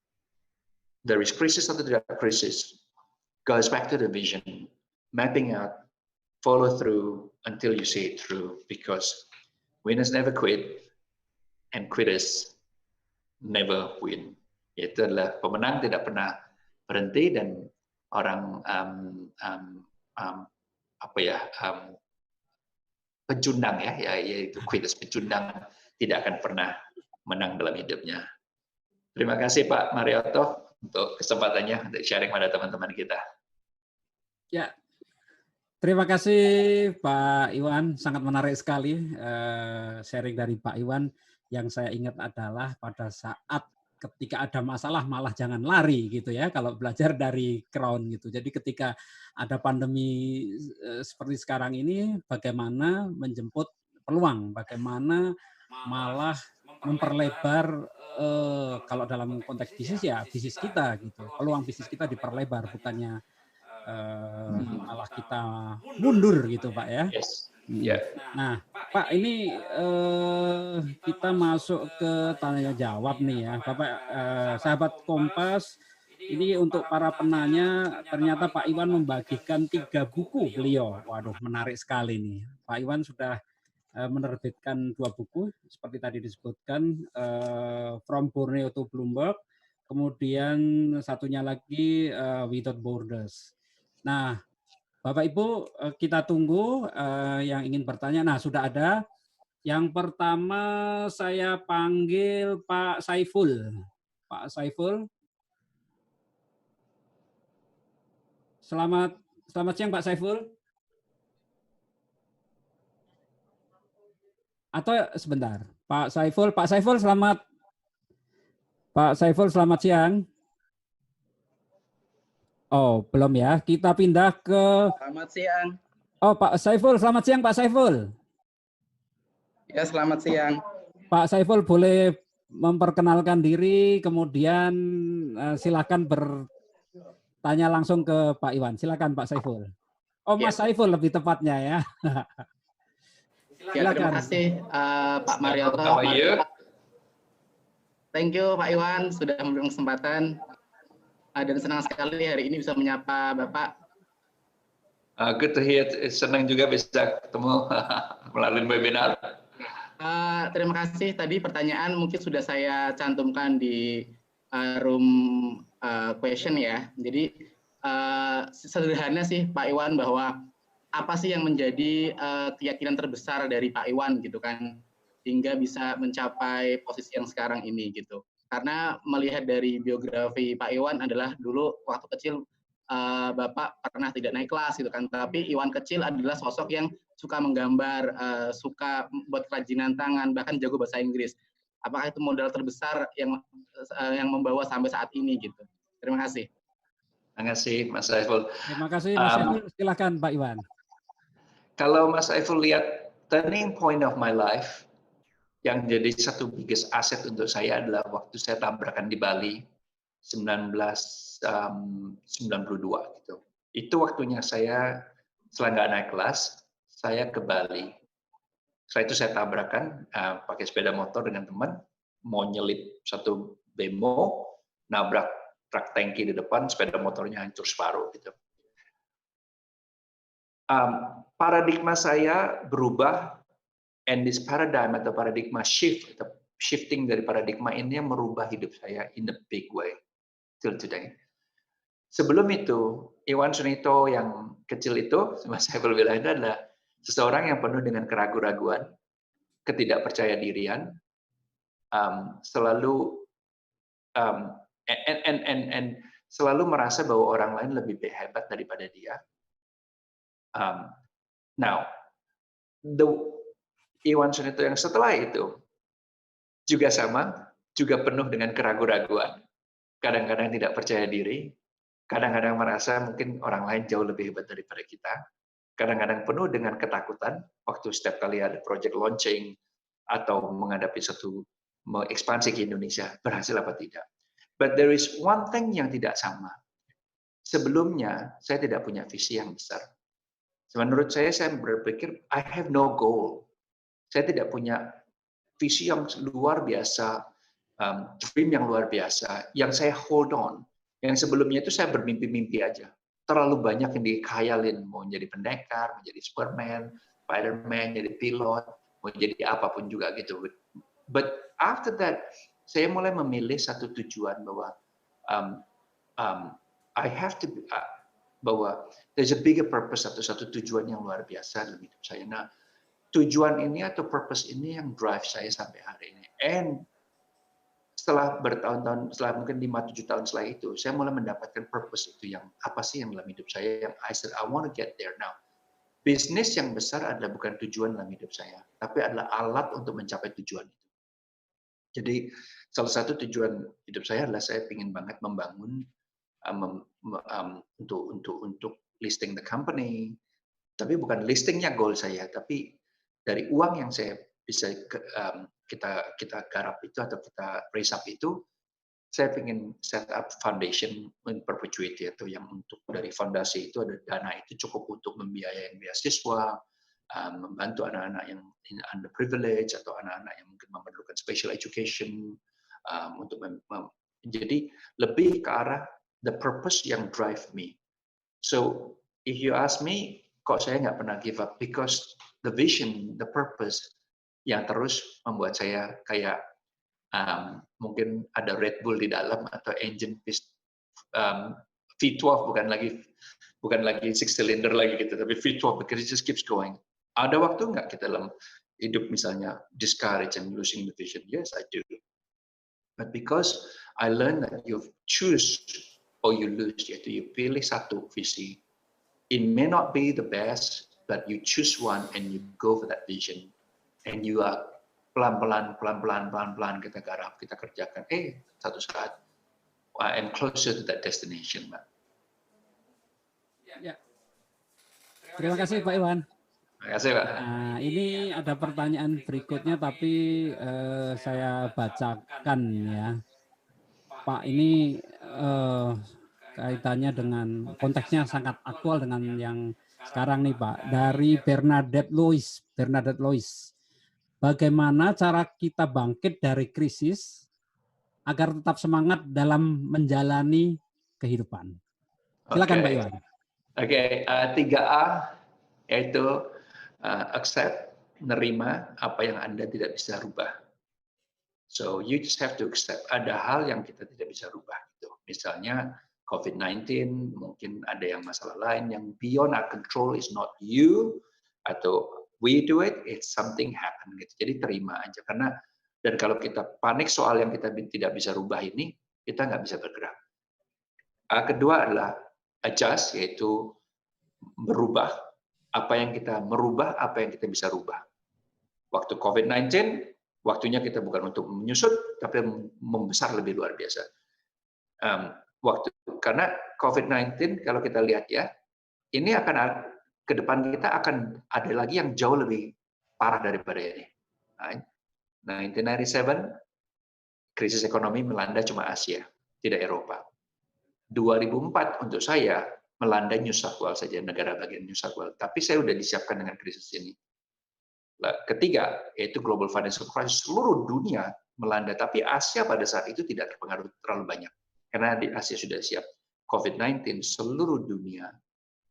There is crisis atau tidak crisis. Goes back to the vision, mapping out, follow through until you see it through. Because winners never quit and quitters never win. Itu adalah pemenang tidak pernah berhenti dan orang pecundang yaitu quitters, pecundang tidak akan pernah menang dalam hidupnya. Terima kasih Pak Marioto untuk kesempatannya untuk sharing pada teman-teman kita. Ya, terima kasih Pak Iwan, sangat menarik sekali sharing dari Pak Iwan. Yang saya ingat adalah pada saat ketika ada masalah malah jangan lari gitu ya, kalau belajar dari Crown gitu. Jadi ketika ada pandemi seperti sekarang ini, bagaimana menjemput peluang, bagaimana malah memperlebar kalau dalam konteks bisnis ya bisnis kita gitu, peluang bisnis kita diperlebar, bukannya malah kita mundur gitu Pak ya. Ya. Nah, Pak, ini kita masuk ke tanya jawab nih ya, Bapak sahabat Kompas. Ini untuk para penanya, ternyata Pak Iwan membagikan 3 buku beliau. Waduh, menarik sekali nih. Pak Iwan sudah menerbitkan 2 buku, seperti tadi disebutkan, From Borneo to Bloomberg, kemudian satunya lagi Without Borders. Nah, Bapak Ibu, kita tunggu yang ingin bertanya. Nah, sudah ada. Yang pertama saya panggil Pak Saiful. Pak Saiful. Selamat siang Pak Saiful. Atau sebentar. Pak Saiful selamat. Pak Saiful selamat siang. Oh, belum ya. Kita pindah ke Selamat siang. Oh, Pak Saiful, selamat siang Pak Saiful. Ya, selamat siang. Pak Saiful boleh memperkenalkan diri, kemudian silakan bertanya langsung ke Pak Iwan. Silakan Pak Saiful. Oh, Mas Saiful lebih tepatnya ya. Ya, terima kasih Pak Marioto. How are you? Thank you Pak Iwan sudah memberikan kesempatan. Dan senang sekali hari ini bisa menyapa Bapak. Good to hear. Senang juga bisa ketemu melalui webinar. Terima kasih. Tadi pertanyaan mungkin sudah saya cantumkan di room question ya. Jadi sederhana sih Pak Iwan, bahwa apa sih yang menjadi keyakinan terbesar dari Pak Iwan gitu kan, hingga bisa mencapai posisi yang sekarang ini gitu. Karena melihat dari biografi Pak Iwan adalah dulu waktu kecil Bapak pernah tidak naik kelas gitu kan, tapi Iwan kecil adalah sosok yang suka menggambar, suka buat kerajinan tangan, bahkan jago bahasa Inggris. Apakah itu modal terbesar yang membawa sampai saat ini gitu? Terima kasih. Terima kasih Mas Saiful. Terima kasih Mas Saiful. Silakan Pak Iwan. Kalau Mas Saiful lihat turning point of my life, yang jadi satu biggest asset untuk saya adalah waktu saya tabrakan di Bali 1992 gitu. Itu waktunya saya setelah nggak naik kelas, saya ke Bali. Setelah itu saya tabrakan pakai sepeda motor dengan teman, mau nyelip satu bemo, nabrak truk tangki di depan, sepeda motornya hancur separuh gitu. Paradigma saya berubah. And this paradigm atau paradigma shifting dari paradigma ini yang merubah hidup saya in a big way till today. Sebelum itu, Iwan Sunito yang kecil itu, Mas Saiful bilang, itu adalah seseorang yang penuh dengan keraguan-raguan, ketidakpercayaan, selalu selalu merasa bahwa orang lain lebih hebat daripada dia. Now, Iwan Sunito yang setelah itu juga sama, juga penuh dengan keraguan-raguan. Kadang-kadang tidak percaya diri, kadang-kadang merasa mungkin orang lain jauh lebih hebat daripada kita. Kadang-kadang penuh dengan ketakutan waktu setiap kali ada project launching atau menghadapi satu ekspansi ke Indonesia, berhasil apa tidak. But there is one thing yang tidak sama. Sebelumnya, saya tidak punya visi yang besar. Menurut saya berpikir, I have no goal. Saya tidak punya visi yang luar biasa, dream yang luar biasa, yang saya hold on. Yang sebelumnya itu saya bermimpi-mimpi aja. Terlalu banyak yang dikhayalin, mau jadi pendekar, mau jadi Superman, Spiderman, jadi pilot, mau jadi apapun juga gitu. But after that, saya mulai memilih satu tujuan bahwa I have to, bahwa there's a bigger purpose atau satu tujuan yang luar biasa dalam hidup saya. Nah, tujuan ini atau purpose ini yang drive saya sampai hari ini. And setelah bertahun-tahun, setelah mungkin 5-7 tahun setelah itu, saya mulai mendapatkan purpose itu yang apa sih yang dalam hidup saya, yang I said I want to get there now. Bisnis yang besar adalah bukan tujuan dalam hidup saya, tapi adalah alat untuk mencapai tujuan itu. Jadi salah satu tujuan hidup saya adalah saya ingin banget membangun untuk listing the company. Tapi bukan listingnya goal saya, tapi dari uang yang saya bisa kita garap itu atau kita raise up itu, saya ingin set up foundation in perpetuity, atau yang untuk dari fondasi itu ada dana itu cukup untuk membiayai beasiswa, membantu anak-anak yang underprivileged atau anak-anak yang mungkin memerlukan special education, jadi lebih ke arah the purpose yang drive me. So if you ask me, kok saya nggak pernah give up, because the vision, the purpose yang terus membuat saya kayak mungkin ada Red Bull di dalam atau engine V12 bukan lagi 6 cylinder lagi gitu, tapi V12 because it just keeps going. Ada waktu nggak kita dalam hidup misalnya discourage and losing the vision? Yes, I do. But because I learned that you choose or you lose, yaitu you pilih satu visi. It may not be the best, but you choose one and you go for that vision. And you are pelan-pelan kita garap, kita kerjakan. Satu saat I am closer to that destination, Mbak. Ya. Terima kasih Pak Iwan. Terima kasih, Pak. Nah, ini ada pertanyaan berikutnya, tapi saya bacakan ya. Pak, ini kaitannya dengan konteksnya sangat aktual dengan yang sekarang nih Pak. Dari Bernadette Lois. Bagaimana cara kita bangkit dari krisis agar tetap semangat dalam menjalani kehidupan? Silakan Pak Iwan. Oke, 3A yaitu accept, menerima apa yang Anda tidak bisa rubah. So you just have to accept. Ada hal yang kita tidak bisa rubah. Gitu. Misalnya COVID-19, mungkin ada yang masalah lain yang beyond our control, is not you, atau we do it, it's something happen. Gitu. Jadi terima aja. Dan kalau kita panik soal yang kita tidak bisa rubah ini, kita nggak bisa bergerak. Kedua adalah adjust, yaitu merubah apa yang kita bisa rubah. Waktu COVID-19, waktunya kita bukan untuk menyusut, tapi membesar lebih luar biasa. Karena COVID-19, kalau kita lihat ya, ini akan ke depan kita akan ada lagi yang jauh lebih parah daripada ini. 1997, krisis ekonomi melanda cuma Asia, tidak Eropa. 2004 untuk saya melanda New South Wales saja, negara bagian New South Wales. Tapi saya sudah disiapkan dengan krisis ini. Ketiga, yaitu global financial crisis, seluruh dunia melanda, tapi Asia pada saat itu tidak terpengaruh terlalu banyak. Karena di Asia sudah siap. COVID-19, seluruh dunia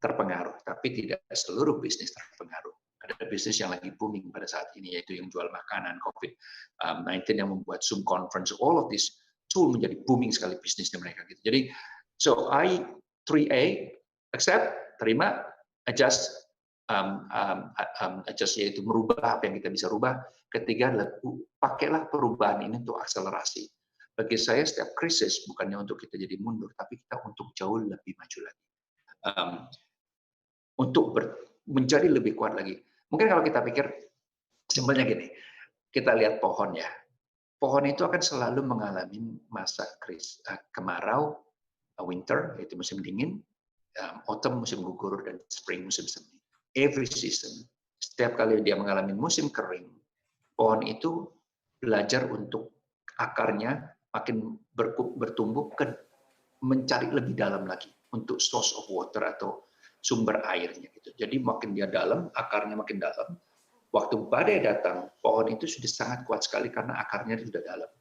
terpengaruh, tapi tidak seluruh bisnis terpengaruh. Ada bisnis yang lagi booming pada saat ini, yaitu yang jual makanan, COVID-19 yang membuat Zoom conference, all of this tool menjadi booming sekali bisnisnya mereka. Gitu. Jadi, so 3A, accept, terima, adjust, adjust yaitu merubah apa yang kita bisa rubah. Ketiga adalah pakailah perubahan ini untuk akselerasi. Bagi saya setiap krisis bukannya untuk kita jadi mundur, tapi kita untuk jauh lebih maju lagi. Untuk menjadi lebih kuat lagi. Mungkin kalau kita pikir simpelnya gini, kita lihat pohon ya. Pohon itu akan selalu mengalami masa kemarau, winter yaitu musim dingin, autumn musim gugur, dan spring musim semi. Every season, setiap kali dia mengalami musim kering, pohon itu belajar untuk akarnya makin bertumbuh mencari lebih dalam lagi untuk source of water atau sumber airnya gitu. Jadi makin dia dalam, akarnya makin dalam. Waktu badai datang, pohon itu sudah sangat kuat sekali karena akarnya sudah dalam.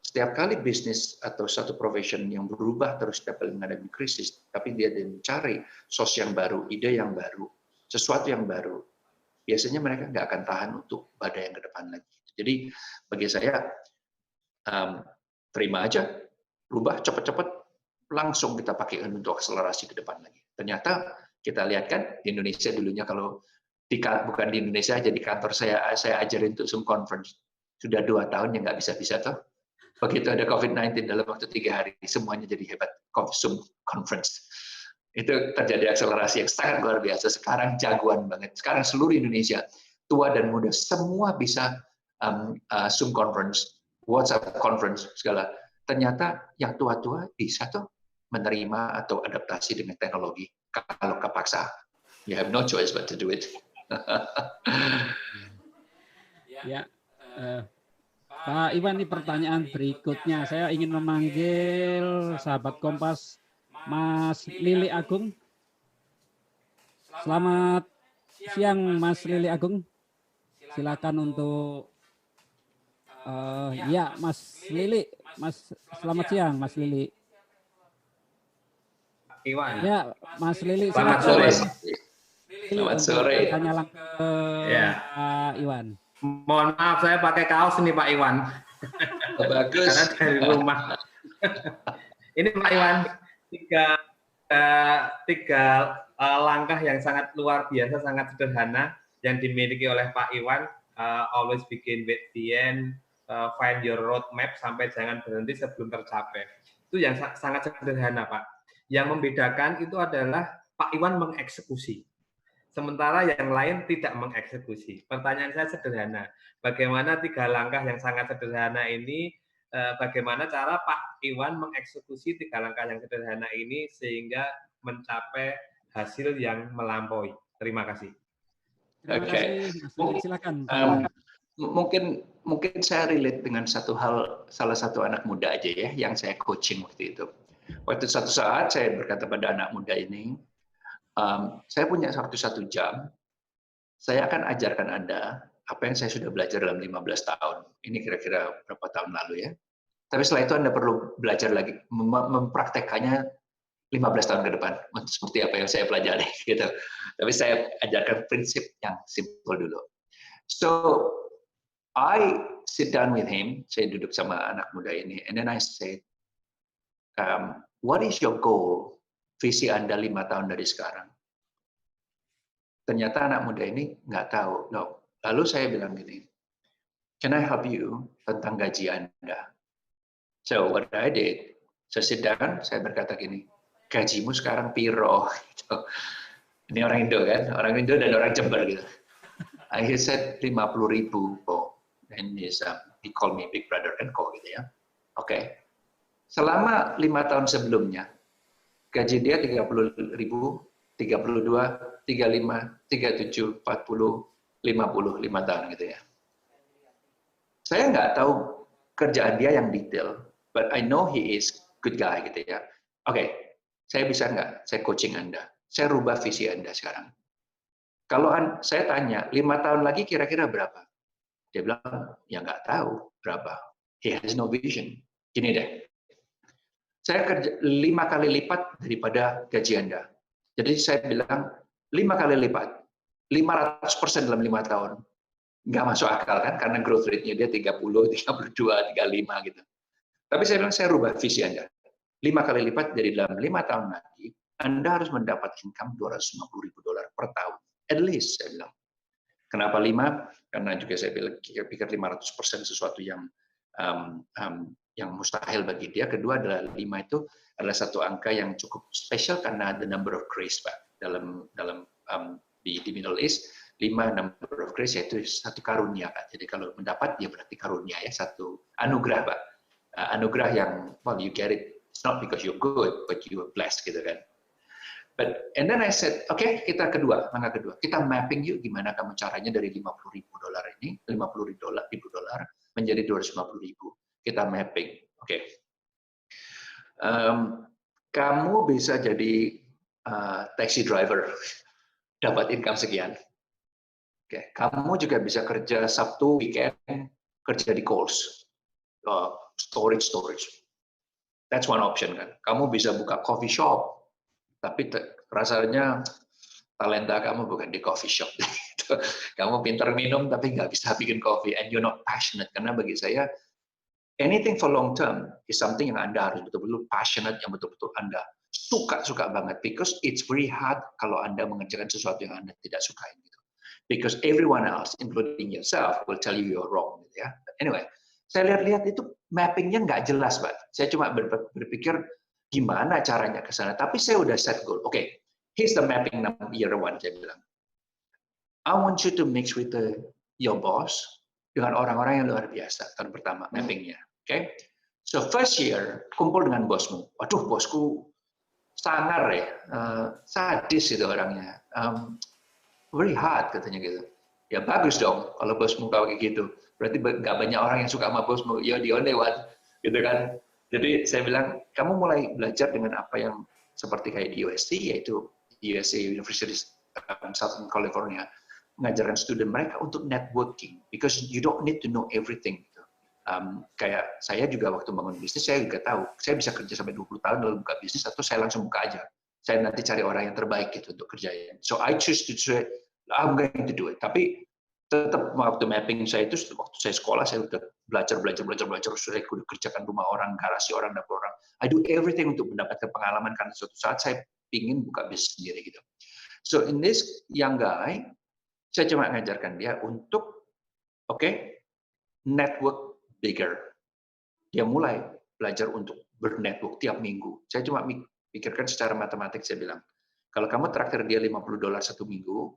Setiap kali bisnis atau satu profession yang berubah terus setiap kali menghadapi krisis, tapi dia mencari source yang baru, ide yang baru, sesuatu yang baru, biasanya mereka nggak akan tahan untuk badai yang ke depan lagi. Jadi bagi saya, terima aja, rubah cepat-cepat, langsung kita pakai untuk akselerasi ke depan lagi. Ternyata kita lihat kan di Indonesia dulunya, kalau bukan di Indonesia aja, di kantor saya ajarin untuk Zoom conference. Sudah 2 tahun yang nggak bisa-bisa tuh. Begitu ada COVID-19 dalam waktu 3 hari, semuanya jadi hebat Zoom conference. Itu terjadi akselerasi yang sangat luar biasa. Sekarang jagoan banget. Sekarang seluruh Indonesia, tua dan muda, semua bisa Zoom conference, WhatsApp conference, segala. Ternyata yang tua-tua bisa tuh menerima atau adaptasi dengan teknologi. Kalau kepaksa, you have no choice but to do it. Ya, Pak Iwan, ini pertanyaan berikutnya. Saya ingin memanggil sahabat Kompas, Mas Lili Agung. Selamat siang Mas Lili Agung. Silakan untuk ya Mas Lili, selamat siang Mas Lili. Iwan. Ya Mas Lili, Selamat sore. Selamat sore. Tanya langsung ke Pak Iwan. Mohon maaf saya pakai kaos ini Pak Iwan. Bagus. Karena dari rumah. Ini Pak Iwan, tiga langkah yang sangat luar biasa, sangat sederhana yang dimiliki oleh Pak Iwan. Always begin with the end, find your roadmap, sampai jangan berhenti sebelum tercapai. Itu yang sangat sederhana Pak. Yang membedakan itu adalah Pak Iwan mengeksekusi. Sementara yang lain tidak mengeksekusi. Pertanyaan saya sederhana, bagaimana 3 langkah yang sangat sederhana ini, bagaimana cara Pak Iwan mengeksekusi 3 langkah yang sederhana ini sehingga mencapai hasil yang melampaui. Terima kasih. Terima kasih, Mas. Silakan. Mungkin saya relate dengan salah satu anak muda aja ya, yang saya coaching waktu itu. Waktu satu saat saya berkata pada anak muda ini, saya punya waktu 1 jam, saya akan ajarkan Anda apa yang saya sudah belajar dalam 15 tahun. Ini kira-kira berapa tahun lalu ya. Tapi setelah itu Anda perlu belajar lagi, mempraktekannya 15 tahun ke depan, seperti apa yang saya pelajari. Gitu. Tapi saya ajarkan prinsip yang simple dulu. So, I sit down with him, saya duduk sama anak muda ini, and then I say, what is your goal? Visi Anda 5 tahun dari sekarang. Ternyata anak muda ini nggak tahu. No. Lalu saya bilang gini, can I help you tentang gaji Anda? So what I did, saya sit down, saya berkata gini, gajimu sekarang piro? Ini orang Indo kan, orang Indo dan orang Jember gitu. I said 50.000 po, and he called me big brother and co gitu ya. Oke. Selama 5 tahun sebelumnya, gaji dia 30.000, 32, 35, 37, 40, 50, 5 tahun gitu ya. Saya nggak tahu kerjaan dia yang detail, but I know he is good guy gitu ya. Oke, saya bisa nggak? Saya coaching Anda. Saya rubah visi Anda sekarang. Kalau saya tanya, 5 tahun lagi kira-kira berapa? Dia bilang, ya nggak tahu berapa. He has no vision. Gini deh, saya kerja 5 kali lipat daripada gaji Anda. Jadi saya bilang 5 kali lipat, 500% dalam 5 tahun. Nggak masuk akal kan, karena growth rate-nya dia 30, 32, 35 gitu. Tapi saya bilang, saya rubah visi Anda. 5 kali lipat, jadi dalam 5 tahun lagi, Anda harus mendapat income $250.000 per tahun. At least, saya bilang. Kenapa 5? Karena juga saya pikir 500% sesuatu yang mustahil bagi dia. Kedua adalah 5 itu adalah satu angka yang cukup spesial karena the number of grace, Pak. Di Middle East, 5 number of grace yaitu satu karunia, Pak. Jadi kalau mendapat, dia berarti karunia ya, satu anugerah, Pak. Anugerah yang, well, you get it. It's not because you're good, but you are blessed, gitu kan. And then I said, okay, langkah kedua, kita mapping yuk gimana kamu caranya dari $50.000 ini, $50.000 menjadi $250.000. Kita mapping, oke. Kamu bisa jadi taxi driver, dapat income sekian. Oke, kamu juga bisa kerja Sabtu, weekend, kerja di Kohl's, storage. That's one option kan. Kamu bisa buka coffee shop, tapi rasanya talenta kamu bukan di coffee shop. Kamu pintar minum tapi nggak bisa bikin coffee, and you're not passionate. Karena bagi saya, anything for long term is something yang Anda harus betul-betul passionate, yang betul-betul Anda suka banget. Because it's very hard kalau Anda mengerjakan sesuatu yang Anda tidak sukai. Gitu. Because everyone else, including yourself, will tell you you're wrong. Gitu ya. But anyway, saya lihat itu mappingnya nggak jelas, Pak. Saya cuma berpikir, gimana caranya ke sana. Tapi saya udah set goal. Oke, here's the mapping year 1, saya bilang. I want you to mix with your boss dengan orang-orang yang luar biasa. Tahun pertama, mappingnya. Oke? So, first year, kumpul dengan bosmu. Waduh, bosku sangar ya. Sadis itu orangnya. Very hard, katanya gitu. Ya, bagus dong kalau bosmu kayak gitu. Berarti nggak banyak orang yang suka sama bosmu. You're the only one. Gitu kan? Jadi saya bilang, kamu mulai belajar dengan apa yang seperti kayak di USC, yaitu USC University Southern California, mengajarkan student mereka untuk networking, because you don't need to know everything. Gitu. Kayak saya juga waktu bangun bisnis, saya juga tahu, saya bisa kerja sampai 20 tahun lalu buka bisnis, atau saya langsung buka aja. Saya nanti cari orang yang terbaik gitu untuk kerjain. So I choose to say, I'm going to do it. Tapi tetap waktu mapping saya itu, waktu saya sekolah, saya udah belajar, saya udah kerjakan rumah orang, garasi orang, dapur orang. I do everything untuk mendapatkan pengalaman, karena suatu saat saya ingin buka bisnis sendiri gitu. So in this young guy, saya cuma ngajarkan dia untuk, network bigger. Dia mulai belajar untuk bernetwork tiap minggu. Saya cuma pikirkan secara matematik, saya bilang, kalau kamu traktir dia $50 satu minggu,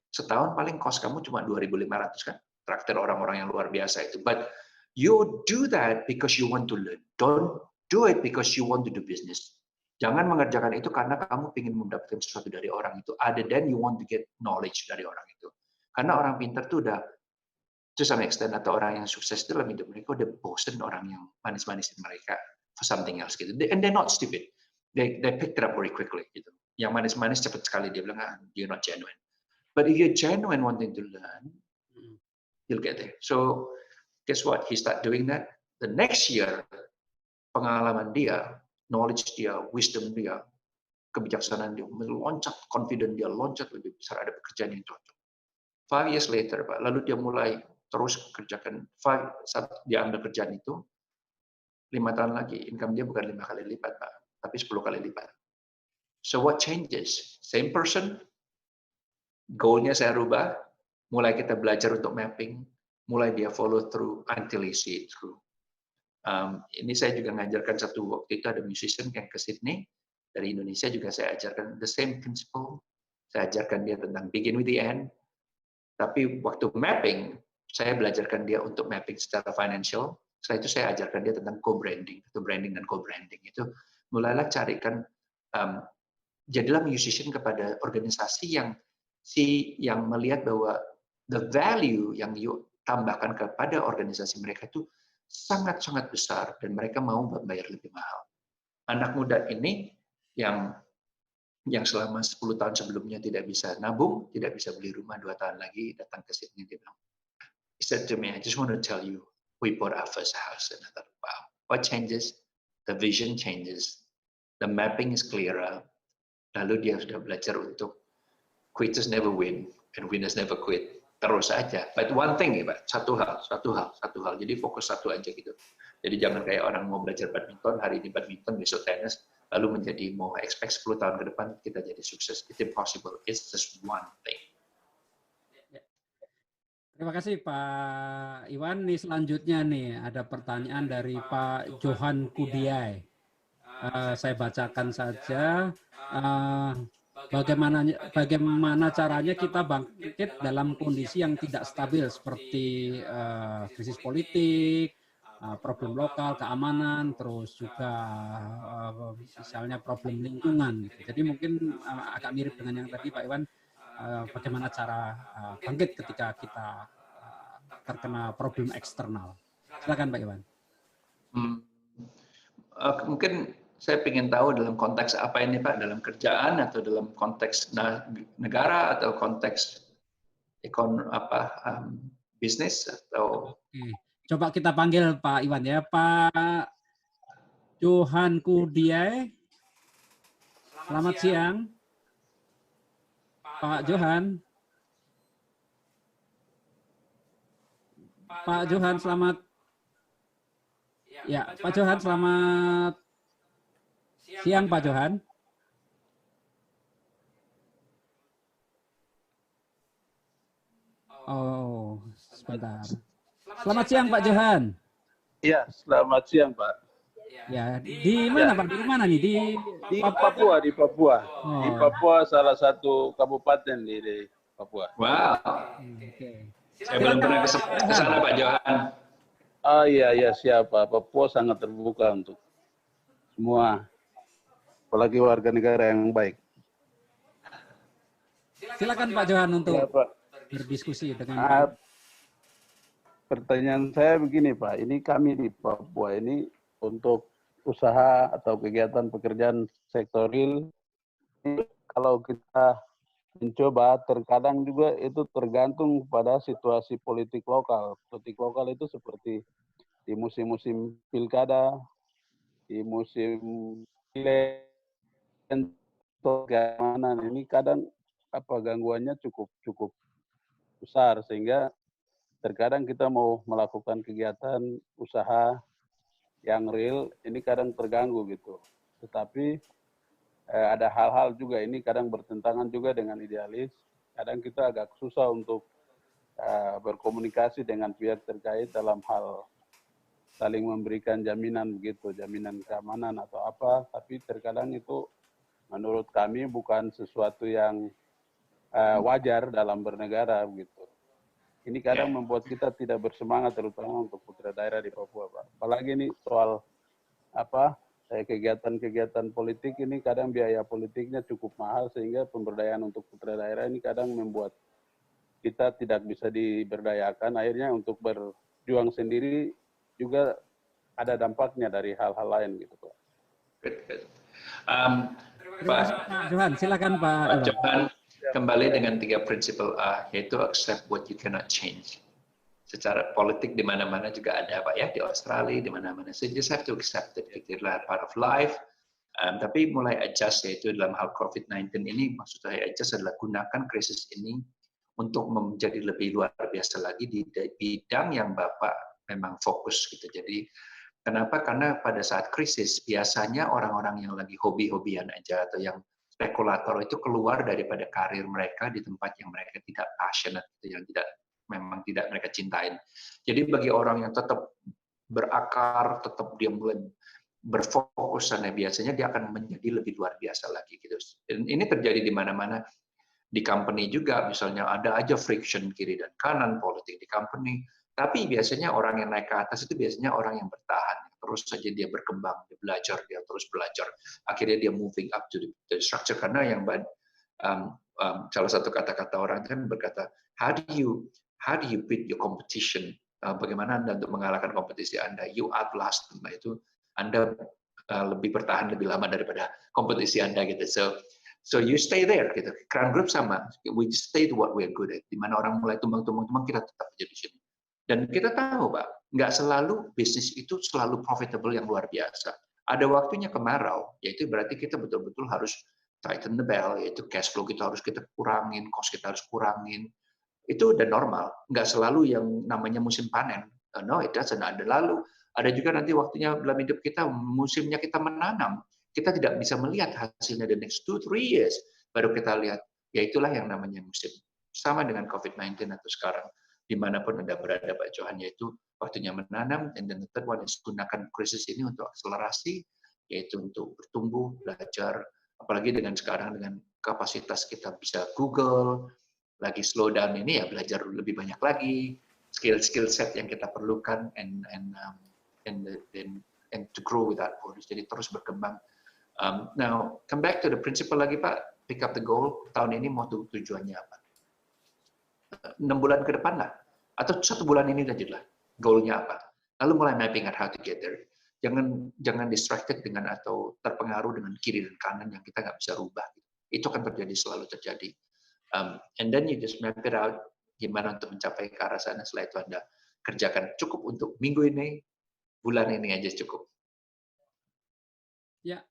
setahun paling cost kamu cuma 2.500 kan? Traktir orang-orang yang luar biasa itu. But you do that because you want to learn. Don't do it because you want to do business. Jangan mengerjakan itu karena kamu ingin mendapatkan sesuatu dari orang itu. Other than you want to get knowledge dari orang itu. Karena orang pintar itu udah, to some extent, atau orang yang sukses itu dalam hidup mereka udah bosen orang yang manis-manisin mereka for something else gitu. And they're not stupid. They pick it up very quickly gitu. Yang manis-manis cepat sekali dia bilang, you're not genuine. But if you're genuine wanting to learn, you'll get there. So guess what? He start doing that. The next year, pengalaman dia, knowledge dia, wisdom dia, kebijaksanaan dia meloncat, confident dia loncat lebih besar, ada pekerjaan yang cocok. 5 years later, Pak, lalu dia mulai terus kerjakan, saat dia ambil kerjaan itu, 5 tahun lagi, income dia bukan 5 kali lipat, Pak, tapi 10 kali lipat. So what changes? Same person, goal-nya saya rubah, mulai kita belajar untuk mapping, mulai dia follow through until he see it through. Ini saya juga ngajarkan satu waktu itu ada musician yang ke Sydney, dari Indonesia juga saya ajarkan the same principle. Saya ajarkan dia tentang begin with the end. Tapi waktu mapping, saya belajarkan dia untuk mapping secara financial. Setelah itu saya ajarkan dia tentang co-branding, atau branding dan co-branding. Itu mulailah carikan, jadilah musician kepada organisasi yang melihat bahwa the value yang you tambahkan kepada organisasi mereka itu sangat-sangat besar, dan mereka mau membayar lebih mahal. Anak muda ini yang selama 10 tahun sebelumnya tidak bisa nabung, tidak bisa beli rumah 2 tahun lagi, datang ke Sydney, dia bilang, he said to me, I just want to tell you, we bought our first house. And I thought, wow, what changes? The vision changes, the mapping is clearer. Lalu dia sudah belajar untuk quitters never win, and winners never quit. Terus aja. But one thing, ya Pak, satu hal. Jadi fokus satu aja gitu. Jadi jangan kayak orang mau belajar badminton, hari ini badminton, besok tenis, lalu menjadi mau expect 10 tahun ke depan kita jadi sukses. It's impossible. It's just one thing. Terima kasih Pak Iwan. Nih selanjutnya nih ada pertanyaan dari Pak Johan Kudiai. Saya bacakan saja. Bagaimana caranya kita bangkit dalam kondisi yang tidak stabil seperti krisis politik, problem lokal, keamanan, terus juga misalnya problem lingkungan. Jadi mungkin agak mirip dengan yang tadi Pak Iwan, bagaimana cara bangkit ketika kita terkena problem eksternal. Silakan Pak Iwan. Mungkin saya ingin tahu dalam konteks apa ini Pak, dalam kerjaan atau dalam konteks negara atau konteks bisnis atau. Coba kita panggil Pak Iwan ya, Pak Johan Kudiai. Selamat siang, Pak Johan. Pak Johan selamat. Ya, Pak Johan selamat siang Pak Johan. Oh, sebentar. Selamat siang Pak Johan. Iya, selamat siang Pak. Ya, di mana Pak? Di mana nih? Di Papua, di Papua. Oh. Di Papua salah satu kabupaten di Papua. Wow. Oke. Saya belum pernah ke sana Pak Johan. Oh iya, siapa? Papua sangat terbuka untuk semua, apalagi warga negara yang baik. Silakan Pak Johan untuk Ya, Pak. berdiskusi dengan pertanyaan saya begini Pak, ini kami di Papua ini untuk usaha atau kegiatan pekerjaan sektor real, ini kalau kita mencoba, terkadang juga itu tergantung pada situasi politik lokal. Politik lokal itu seperti di musim-musim pilkada, di musim pileg, keamanan ini kadang gangguannya cukup besar, sehingga terkadang kita mau melakukan kegiatan usaha yang real ini kadang terganggu gitu. Tetapi ada hal-hal juga ini kadang bertentangan juga dengan idealis. Kadang kita agak susah untuk berkomunikasi dengan pihak terkait dalam hal saling memberikan jaminan begitu, jaminan keamanan atau apa. Tapi terkadang itu menurut kami bukan sesuatu yang wajar dalam bernegara begitu. Ini kadang membuat kita tidak bersemangat, terutama untuk putra daerah di Papua, Pak. Apalagi ini soal kegiatan-kegiatan politik ini kadang biaya politiknya cukup mahal, sehingga pemberdayaan untuk putra daerah ini kadang membuat kita tidak bisa diberdayakan. Akhirnya untuk berjuang sendiri juga ada dampaknya dari hal-hal lain gitu, Pak. Pak Johan, silakan Pak Johan, kembali dengan 3 prinsipal A, yaitu accept what you cannot change. Secara politik di mana-mana juga ada, Pak ya, di Australia, di mana-mana. So you just have to accept it. Itulah part of life. Tapi mulai adjust, yaitu dalam hal COVID-19 ini, maksud saya adjust adalah gunakan krisis ini untuk menjadi lebih luar biasa lagi di bidang yang Bapak memang fokus gitu. Jadi kenapa? Karena pada saat krisis biasanya orang-orang yang lagi hobi-hobian aja atau yang spekulator itu keluar daripada karir mereka di tempat yang mereka tidak passionate, yang memang tidak mereka cintain. Jadi bagi orang yang tetap berakar, tetap dia mulai berfokus sana, biasanya dia akan menjadi lebih luar biasa lagi gitu. Dan ini terjadi di mana-mana. Di company juga, misalnya ada aja friction kiri dan kanan politik di company. Tapi biasanya orang yang naik ke atas itu biasanya orang yang bertahan. Terus saja dia berkembang, dia terus belajar. Akhirnya dia moving up to the structure. Karena yang salah satu kata-kata orang kan berkata, how do you beat your competition? Bagaimana Anda untuk mengalahkan kompetisi Anda? You outlast. Nah, itu Anda lebih bertahan lebih lama daripada kompetisi Anda gitu. So you stay there gitu. Crown Group sama. We stay to what we're good at. Di mana orang mulai tumbang, kita tetap jadi di sini. Dan kita tahu, Pak, nggak selalu bisnis itu selalu profitable yang luar biasa. Ada waktunya kemarau, yaitu berarti kita betul-betul harus tighten the belt, yaitu cash flow kita harus kita kurangin, cost kita harus kurangin. Itu udah normal, nggak selalu yang namanya musim panen. No, it doesn't. Ada juga nanti waktunya dalam hidup kita, musimnya kita menanam. Kita tidak bisa melihat hasilnya the next 2-3 years. Baru kita lihat, ya itulah yang namanya musim. Sama dengan COVID-19 atau sekarang. Dimanapun Anda berada, Pak Johan, yaitu waktunya menanam, and then the third one is gunakan krisis ini untuk akselerasi, yaitu untuk bertumbuh, belajar, apalagi dengan sekarang dengan kapasitas kita bisa Google, lagi slow down ini ya belajar lebih banyak lagi, skill set yang kita perlukan, and to grow without borders, jadi terus berkembang. Now, come back to the principle lagi, Pak, pick up the goal, tahun ini mau tujuannya apa? 6 bulan ke depan lah, atau 1 bulan ini aja lah, goalnya apa. Lalu mulai mapping out how to get there. Jangan distracted dengan atau terpengaruh dengan kiri dan kanan yang kita nggak bisa rubah. Itu akan selalu terjadi. And then you just map it out, gimana untuk mencapai ke arah sana. Setelah itu Anda kerjakan cukup untuk minggu ini, bulan ini aja cukup. Ya,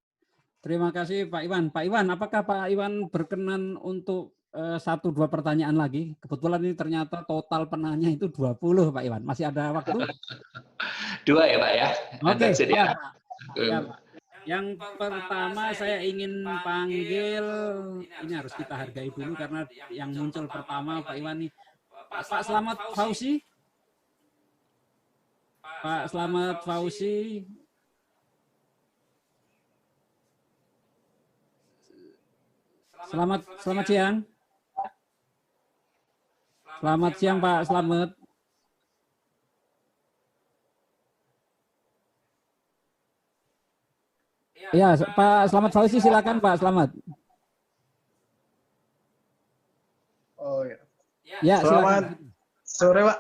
terima kasih Pak Iwan. Pak Iwan, apakah Pak Iwan berkenan untuk 1-2 pertanyaan lagi? Kebetulan ini ternyata total penanya itu 20, Pak Iwan. Masih ada waktu? 2 ya, Pak ya? Oke, ya, Pak. Yang pertama saya ingin panggil, ini harus kita hargai dulu karena yang muncul pertama Pak Iwan nih. Pak Slamet Fauzi. Pak Slamet Fauzi. Selamat siang. Selamat siang Pak Slamet. Ya, Pak Slamet Fauzi, silakan Pak Slamet. Oh ya. Ya, Selamat silakan. sore Pak.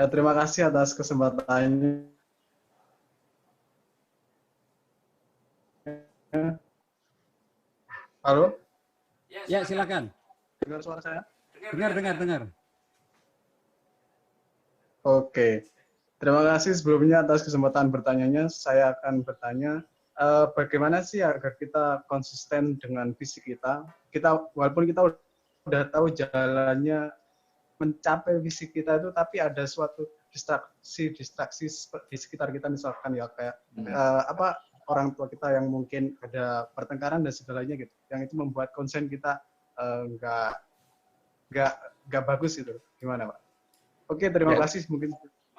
Terima kasih atas kesempatannya. Halo? Ya, silakan. Dengar suara saya? Dengar. Oke. Terima kasih sebelumnya atas kesempatan bertanyanya. Saya akan bertanya, bagaimana sih agar kita konsisten dengan visi kita? Walaupun kita udah tahu jalannya mencapai visi kita itu, tapi ada suatu distraksi di sekitar kita, misalkan ya kayak orang tua kita yang mungkin ada pertengkaran dan segalanya gitu, yang itu membuat konsen kita nggak bagus gitu. Gimana, Pak? Oke, terima kasih mungkin.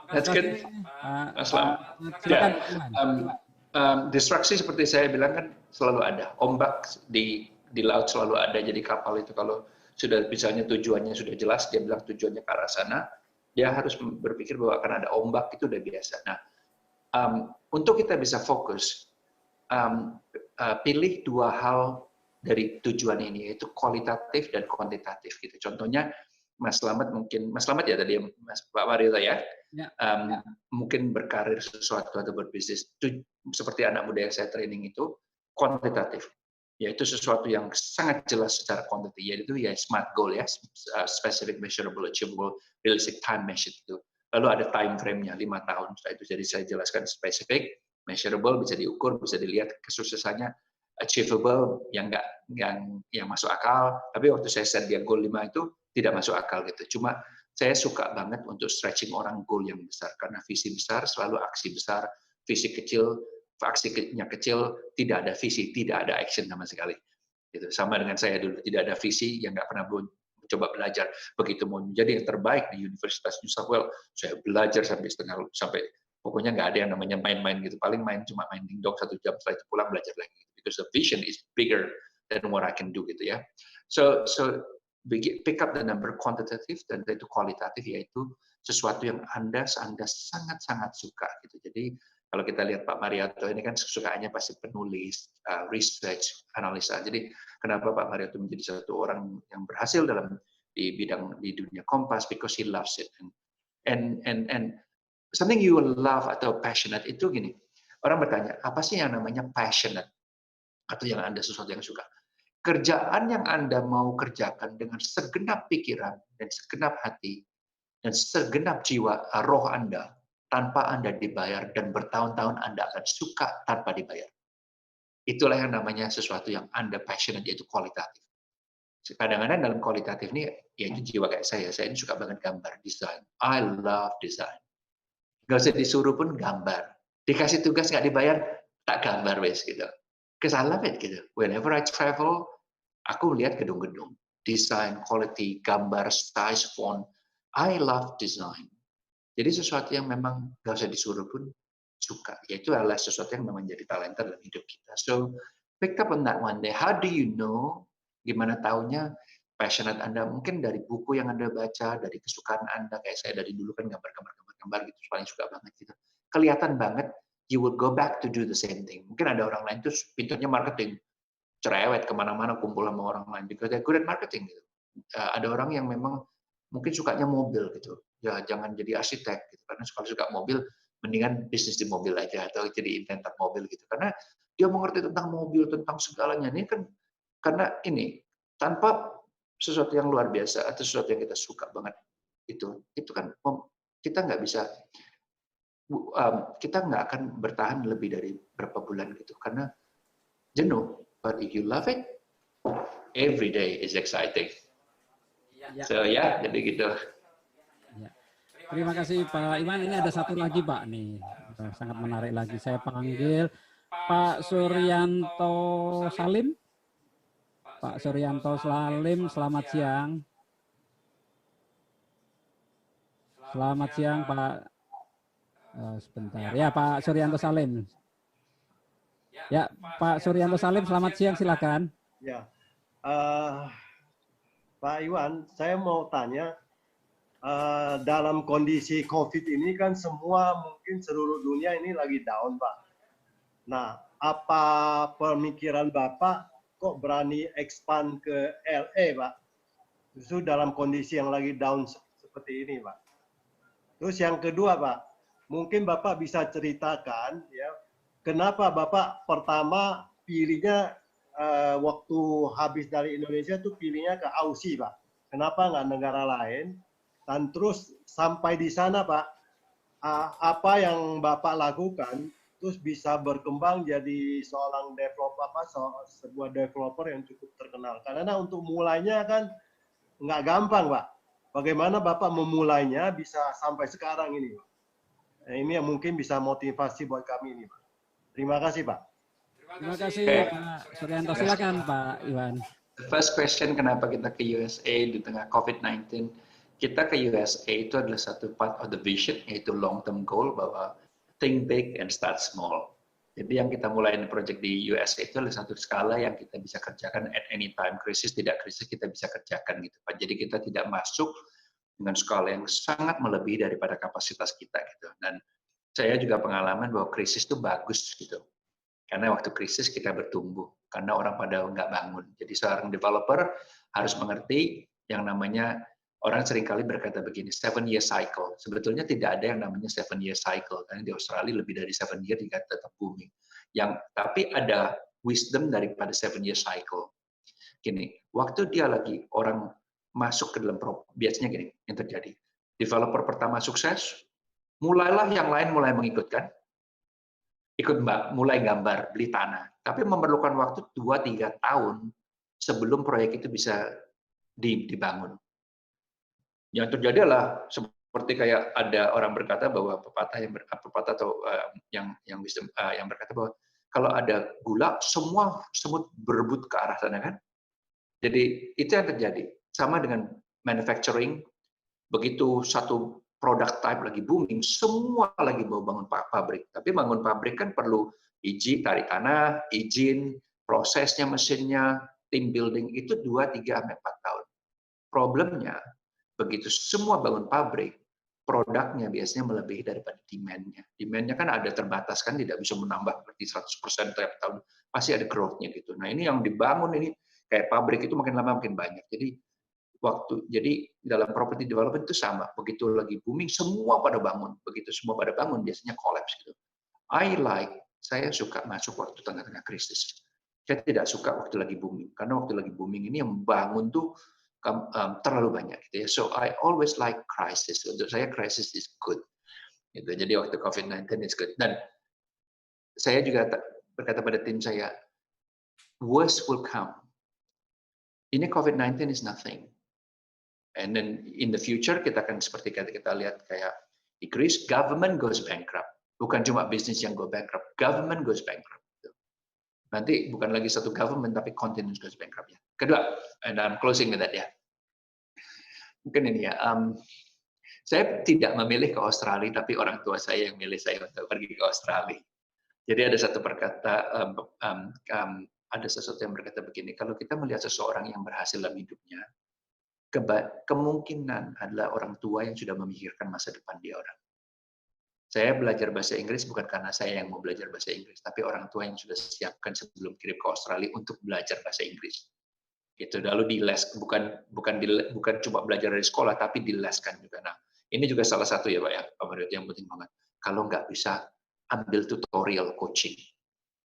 That's good. Distraksi seperti saya bilang kan selalu ada. Ombak di laut selalu ada. Jadi kapal itu kalau sudah misalnya tujuannya sudah jelas, dia bilang tujuannya ke arah sana, dia harus berpikir bahwa akan ada ombak, itu udah biasa. Nah, untuk kita bisa fokus, pilih dua hal dari tujuan ini, yaitu kualitatif dan kuantitatif. Gitu. Contohnya, Mas Slamet ya tadi, Pak Marioto ya, mungkin berkarir sesuatu atau berbisnis, seperti anak muda yang saya training itu, kuantitatif. Yaitu sesuatu yang sangat jelas secara kuantitatif, yaitu ya SMART goal ya, specific, measurable, achievable, realistic, time measured itu. Lalu ada time frame-nya 5 tahun. Setelah itu jadi saya jelaskan spesifik, measurable bisa diukur, bisa dilihat kesuksesannya, achievable yang masuk akal. Tapi waktu saya set dia goal 5 itu tidak masuk akal gitu. Cuma saya suka banget untuk stretching orang goal yang besar karena visi besar selalu aksi besar, visi kecil, aksinya kecil, tidak ada visi, tidak ada action sama sekali. Gitu. Sama dengan saya dulu, tidak ada visi yang nggak pernah coba belajar. Begitu mau menjadi yang terbaik di Universitas New South Wales, saya belajar sampai pokoknya nggak ada yang namanya main-main gitu. Paling cuma main dingdong 1 jam, setelah itu pulang belajar lagi. Because the vision is bigger than what I can do gitu ya. So pick up the number quantitative dan itu kualitatif, yaitu sesuatu yang Anda sangat-sangat suka gitu. Jadi kalau kita lihat Pak Marioto ini kan kesukaannya pasti penulis, research, analisa. Jadi kenapa Pak Marioto menjadi satu orang yang berhasil di dunia Kompas, because he loves it. And something you love atau passionate itu gini. Orang bertanya, apa sih yang namanya passionate? Atau yang Anda sesuatu yang suka? Kerjaan yang Anda mau kerjakan dengan segenap pikiran dan segenap hati dan segenap jiwa, roh Anda, tanpa Anda dibayar, dan bertahun-tahun Anda akan suka tanpa dibayar. Itulah yang namanya sesuatu yang Anda passionate, yaitu kualitatif. Kadang-kadang dalam kualitatif ini, yaitu jiwa kayak saya ini suka banget gambar, desain. I love design. Nggak usah disuruh pun gambar. Dikasih tugas nggak dibayar, tak gambar wes gitu. Because I love it gitu. Whenever I travel, aku lihat gedung-gedung, desain, quality, gambar, size, font. I love design. Jadi sesuatu yang memang nggak usah disuruh pun suka. Yaitu adalah sesuatu yang memang jadi talenta dalam hidup kita. So, pick up on that one day. How do you know? Gimana taunya passionate Anda? Mungkin dari buku yang Anda baca, dari kesukaan Anda. Kayak saya dari dulu kan gambar gitu, paling suka banget gitu. Kelihatan banget, you will go back to do the same thing. Mungkin ada orang lain tuh pinternya marketing, cerewet kemana-mana kumpul sama orang lain, because they're good at marketing gitu. Ada orang yang memang mungkin sukanya mobil gitu, ya jangan jadi arsitek gitu, karena kalau suka mobil, mendingan bisnis di mobil aja atau jadi inventor mobil gitu, karena dia mengerti tentang mobil, tentang segalanya. Ini kan karena ini tanpa sesuatu yang luar biasa atau sesuatu yang kita suka banget itu kan kita nggak bisa, kita nggak akan bertahan lebih dari berapa bulan gitu, karena jenuh. But if you love it, every day is exciting. So ya, jadi gitu. Ya. Terima kasih Pak Iwan. Ini ada satu lagi Pak nih, sangat menarik lagi. Saya panggil Pak Suryanto Salim. Pak Suryanto Salim, selamat siang. Selamat siang Pak. Sebentar. Ya Pak Suryanto Salim. Ya Pak Suryanto Salim, selamat siang, silakan. Ya, Pak Iwan, saya mau tanya, dalam kondisi COVID ini kan semua mungkin seluruh dunia ini lagi down, Pak. Nah, apa pemikiran Bapak kok berani expand ke LA, Pak? Justru dalam kondisi yang lagi down seperti ini, Pak. Terus yang kedua, Pak, mungkin Bapak bisa ceritakan, ya, kenapa Bapak pertama pilihnya waktu habis dari Indonesia tuh pilihnya ke Aussie, Pak. Kenapa nggak negara lain? Dan terus sampai di sana, Pak, apa yang Bapak lakukan terus bisa berkembang jadi seorang sebuah developer yang cukup terkenal. Karena untuk mulainya kan nggak gampang, Pak. Bagaimana Bapak memulainya bisa sampai sekarang ini, Pak? Nah, ini yang mungkin bisa motivasi buat kami ini, Pak. Terima kasih, Pak. Terima kasih, Pak Suryanto. Silakan, Pak Iwan. The first question, kenapa kita ke USA di tengah COVID-19? Kita ke USA itu adalah satu part of the vision, yaitu long-term goal bahwa think big and start small. Jadi yang kita mulai di project di USA itu adalah satu skala yang kita bisa kerjakan at any time. Krisis, tidak krisis, kita bisa kerjakan gitu, Pak. Jadi kita tidak masuk dengan skala yang sangat melebihi daripada kapasitas kita gitu. Dan saya juga pengalaman bahwa krisis itu bagus gitu. Karena waktu krisis kita bertumbuh, karena orang pada nggak bangun. Jadi seorang developer harus mengerti yang namanya, orang seringkali berkata begini, 7-year cycle. Sebetulnya tidak ada yang namanya 7-year cycle, karena di Australia lebih dari 7 year juga tetap booming. Tapi ada wisdom daripada 7-year cycle. Gini, waktu dia lagi orang masuk ke dalam biasanya gini yang terjadi. Developer pertama sukses, mulailah yang lain mulai mengikutkan. Mulai gambar, beli tanah. Tapi memerlukan waktu 2-3 tahun sebelum proyek itu bisa dibangun. Yang terjadi adalah seperti kayak ada orang berkata bahwa yang berkata bahwa kalau ada gula, semua semut berebut ke arah sana kan. Jadi itu yang terjadi. Sama dengan manufacturing, begitu satu produk type lagi booming, semua lagi mau bangun pabrik. Tapi bangun pabrik kan perlu izin, tarik tanah, izin, prosesnya, mesinnya, team building, itu 2, 3, sampai 4 tahun. Problemnya, begitu semua bangun pabrik, produknya biasanya melebihi daripada demand-nya. Demand-nya kan ada terbatas, kan tidak bisa menambah seperti 100% tiap tahun. Pasti ada growth-nya gitu. Nah ini yang dibangun ini, kayak pabrik itu makin lama makin banyak. Jadi dalam property development itu sama, begitu lagi booming semua pada bangun, begitu semua pada bangun biasanya collapse gitu. Saya suka masuk waktu tengah-tengah krisis. Saya tidak suka waktu lagi booming, karena waktu lagi booming ini yang bangun tuh terlalu banyak gitu ya. So I always like crisis. Untuk saya crisis is good. Gitu. Jadi waktu COVID-19 is good. Dan saya juga berkata pada tim saya, worst will come. Ini COVID-19 is nothing. And then in the future kita akan seperti kita lihat kayak di Greece, government goes bankrupt. Bukan cuma bisnis yang go bankrupt, government goes bankrupt. Nanti bukan lagi satu government, tapi continent goes bankrupt. Ya. Kedua, and I'm closing with that ya. Mungkin ini ya, saya tidak memilih ke Australia, tapi orang tua saya yang milih saya untuk pergi ke Australia. Jadi ada satu ada sesuatu yang berkata begini, kalau kita melihat seseorang yang berhasil dalam hidupnya, kemungkinan adalah orang tua yang sudah memikirkan masa depan dia orang. Saya belajar bahasa Inggris bukan karena saya yang mau belajar bahasa Inggris, tapi orang tua yang sudah siapkan sebelum kirim ke Australia untuk belajar bahasa Inggris. Gitu, lalu diles, bukan cuma belajar dari sekolah, tapi dileskan juga. Nah, ini juga salah satu ya Pak ya, Pak Mario, yang penting banget. Kalau nggak bisa, ambil tutorial coaching.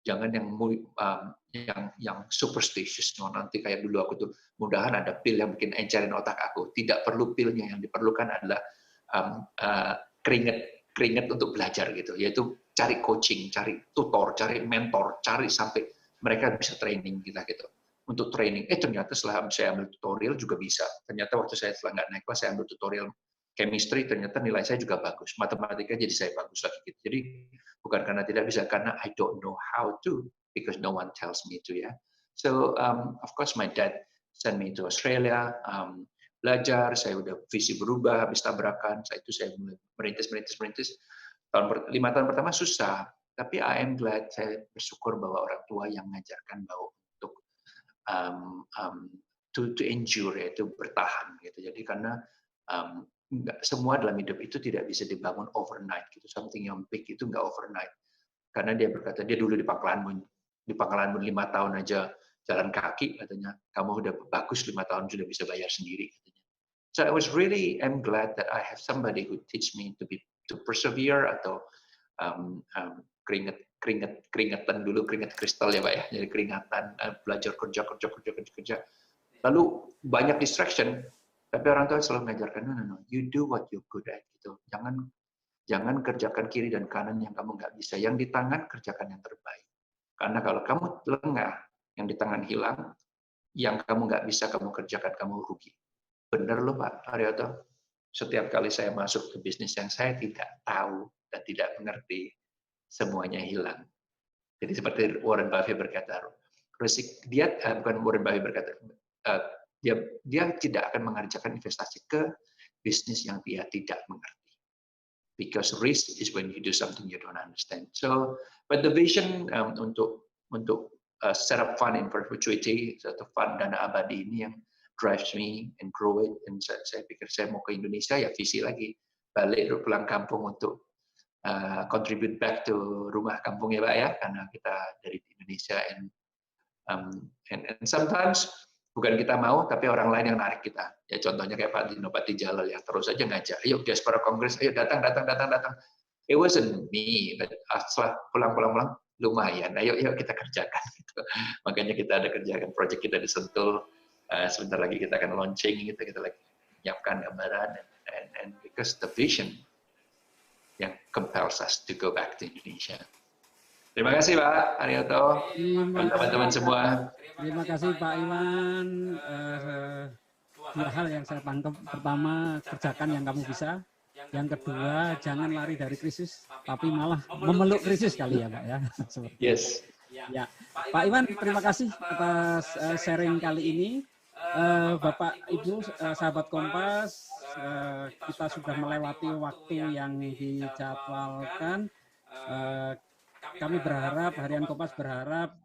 Jangan yang superstitious. Nanti kayak dulu aku tuh, mudahan ada pil yang bikin encerin otak aku. Tidak perlu pilnya, yang diperlukan adalah keringet untuk belajar gitu. Yaitu cari coaching, cari tutor, cari mentor, cari sampai mereka bisa training kita gitu. Untuk training, ternyata setelah saya ambil tutorial juga bisa. Ternyata waktu saya setelah nggak naik kelas, saya ambil tutorial chemistry, ternyata nilai saya juga bagus. Matematika jadi saya bagus lagi gitu. Jadi bukan karena tidak bisa, karena I don't know how to, because no one tells me to ya. So of course my dad send me to Australia, belajar, saya udah visi berubah, habis tabrakan, saya mulai merintis. 5 tahun pertama susah, tapi I am glad, saya bersyukur bahwa orang tua yang mengajarkan bahwa untuk to endure, yaitu bertahan gitu. Jadi karena semua dalam hidup itu tidak bisa dibangun overnight gitu. Something yang big itu nggak overnight. Karena dia berkata, dia dulu di Pangkalan Bun 5 tahun aja jalan kaki katanya, kamu udah bagus 5 tahun sudah bisa bayar sendiri katanya. So I'm glad that I have somebody who teach me to persevere atau keringetan dulu, keringet kristal ya Pak ya, jadi keringatan, belajar kerja. Lalu banyak distraction, tapi orang tua selalu mengajarkan, no, you do what you're good at gitu. Jangan kerjakan kiri dan kanan yang kamu nggak bisa. Yang di tangan kerjakan yang terbaik. Karena kalau kamu lengah, yang di tangan hilang, yang kamu nggak bisa kamu kerjakan, kamu rugi. Benar loh Pak Haryoto. Setiap kali saya masuk ke bisnis yang saya tidak tahu dan tidak mengerti, semuanya hilang. Jadi seperti Warren Buffett berkata, bukan Warren Buffett berkata, dia tidak akan mengerjakan investasi ke bisnis yang dia tidak mengerti. Because risk is when you do something you don't understand. So, but the vision untuk set up fund in perpetuity, satu fund dana abadi ini yang drives me and grow it. Dan saya pikir saya mau ke Indonesia ya visi lagi, balik pulang kampung untuk contribute back to rumah kampung ya Pak ya, karena kita dari Indonesia and sometimes bukan kita mau, tapi orang lain yang narik kita. Ya contohnya kayak Pak Dino Patijalal ya, terus aja ngajak, ayo Diaspora Congress, ayo datang. It wasn't me, but setelah pulang, lumayan, ayo kita kerjakan. Gitu. Makanya kita ada kerjakan project kita di Sentul, sebentar lagi kita akan launching, kita lagi menyiapkan gambaran, and because the vision yang compels us to go back to Indonesia. Terima kasih Pak Haryoto, teman-teman semua. Terima kasih Pak Iwan. Dua hal yang saya tangkap, pertama kerjakan yang kamu bisa, yang kedua jangan lari dari krisis, tapi malah memeluk krisis kali ya Pak ya. Yes. Ya, Pak Iwan terima kasih atas sharing kali ini. Bapak Ibu sahabat Kompas, kita sudah melewati waktu yang dijadwalkan. Kami berharap, Harian Kompas berharap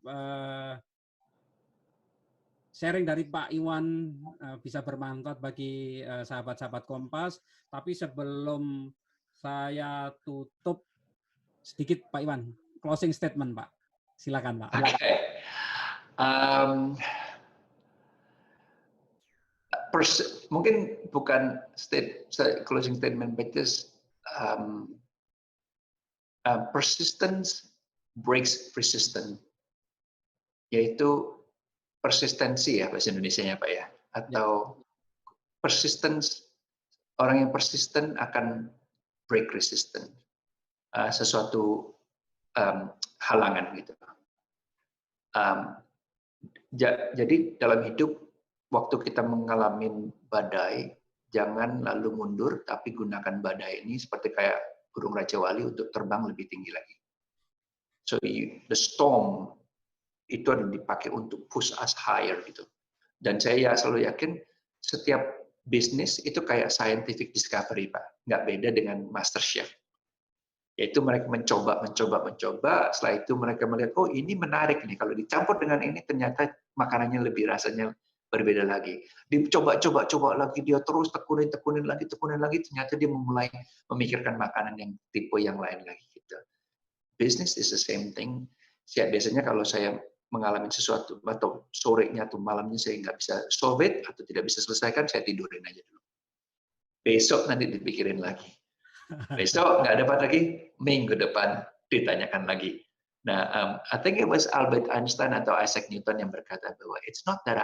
sharing dari Pak Iwan bisa bermanfaat bagi sahabat-sahabat Kompas. Tapi sebelum saya tutup sedikit Pak Iwan, closing statement Pak. Silakan Pak. Okay. Mungkin bukan closing statement, but this persistence breaks resistance, yaitu persistensi ya bahasa Indonesianya Pak ya, atau persistence, orang yang persisten akan break resistance, sesuatu halangan gitu. Jadi dalam hidup, waktu kita mengalami badai, jangan lalu mundur, tapi gunakan badai ini seperti kayak burung Raja Wali untuk terbang lebih tinggi lagi. So the storm itu ada dipakai untuk push us higher gitu. Dan saya selalu yakin setiap bisnis itu kayak scientific discovery Pak, nggak beda dengan master chef. Yaitu mereka mencoba, setelah itu mereka melihat, oh ini menarik nih, kalau dicampur dengan ini ternyata makanannya lebih rasanya berbeda lagi. Dicoba lagi, dia terus tekunin lagi, ternyata dia mulai memikirkan makanan yang tipe yang lain lagi gitu. Business is the same thing. Biasanya kalau saya mengalami sesuatu atau sorenya atau malamnya saya nggak bisa solve it atau tidak bisa selesaikan, saya tidurin aja dulu. Besok nanti dipikirin lagi. Besok nggak dapat lagi, minggu depan ditanyakan lagi. Nah, I think it was Albert Einstein atau Isaac Newton yang berkata bahwa it's not that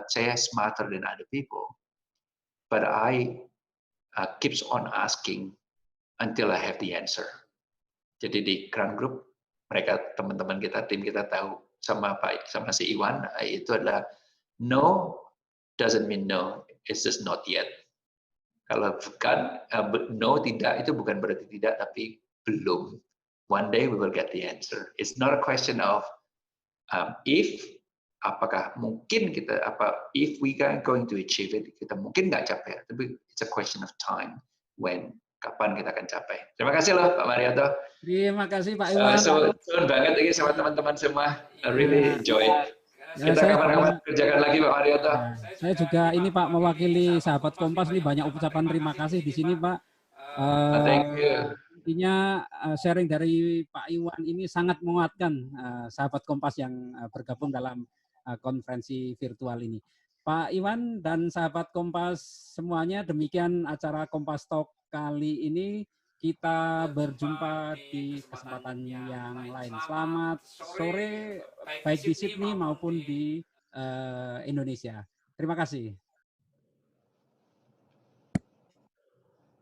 saya smarter than other people, but I keeps on asking until I have the answer. Jadi di Crown Group, mereka teman-teman kita, tim kita tahu sama si Iwan, itu adalah no doesn't mean no, it's just not yet. Kalau bukan, no tidak itu bukan berarti tidak, tapi belum. One day we will get the answer. It's not a question of if, apakah mungkin kita, if we are going to achieve it, kita mungkin nggak capai, tapi it's a question of time, when, kapan kita akan capai. Terima kasih loh Pak Marioto. Terima kasih Pak Iwan. Soon banget lagi sama teman-teman semua. I really enjoy it. Kita kapan-kapan kerjakan lagi Pak Marioto. Saya juga ini Pak mewakili sahabat Kompas, ini banyak ucapan terima kasih di sini Pak. Thank you. Intinya sharing dari Pak Iwan ini sangat menguatkan sahabat Kompas yang bergabung dalam konferensi virtual ini. Pak Iwan dan sahabat Kompas semuanya, demikian acara Kompas Talk kali ini. kita berjumpa di kesempatan yang lain. Selamat sore, baik di Sydney maupun di Indonesia. Terima kasih.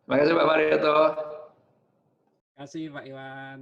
Terima kasih Pak Marioto. Terima kasih Pak Iwan.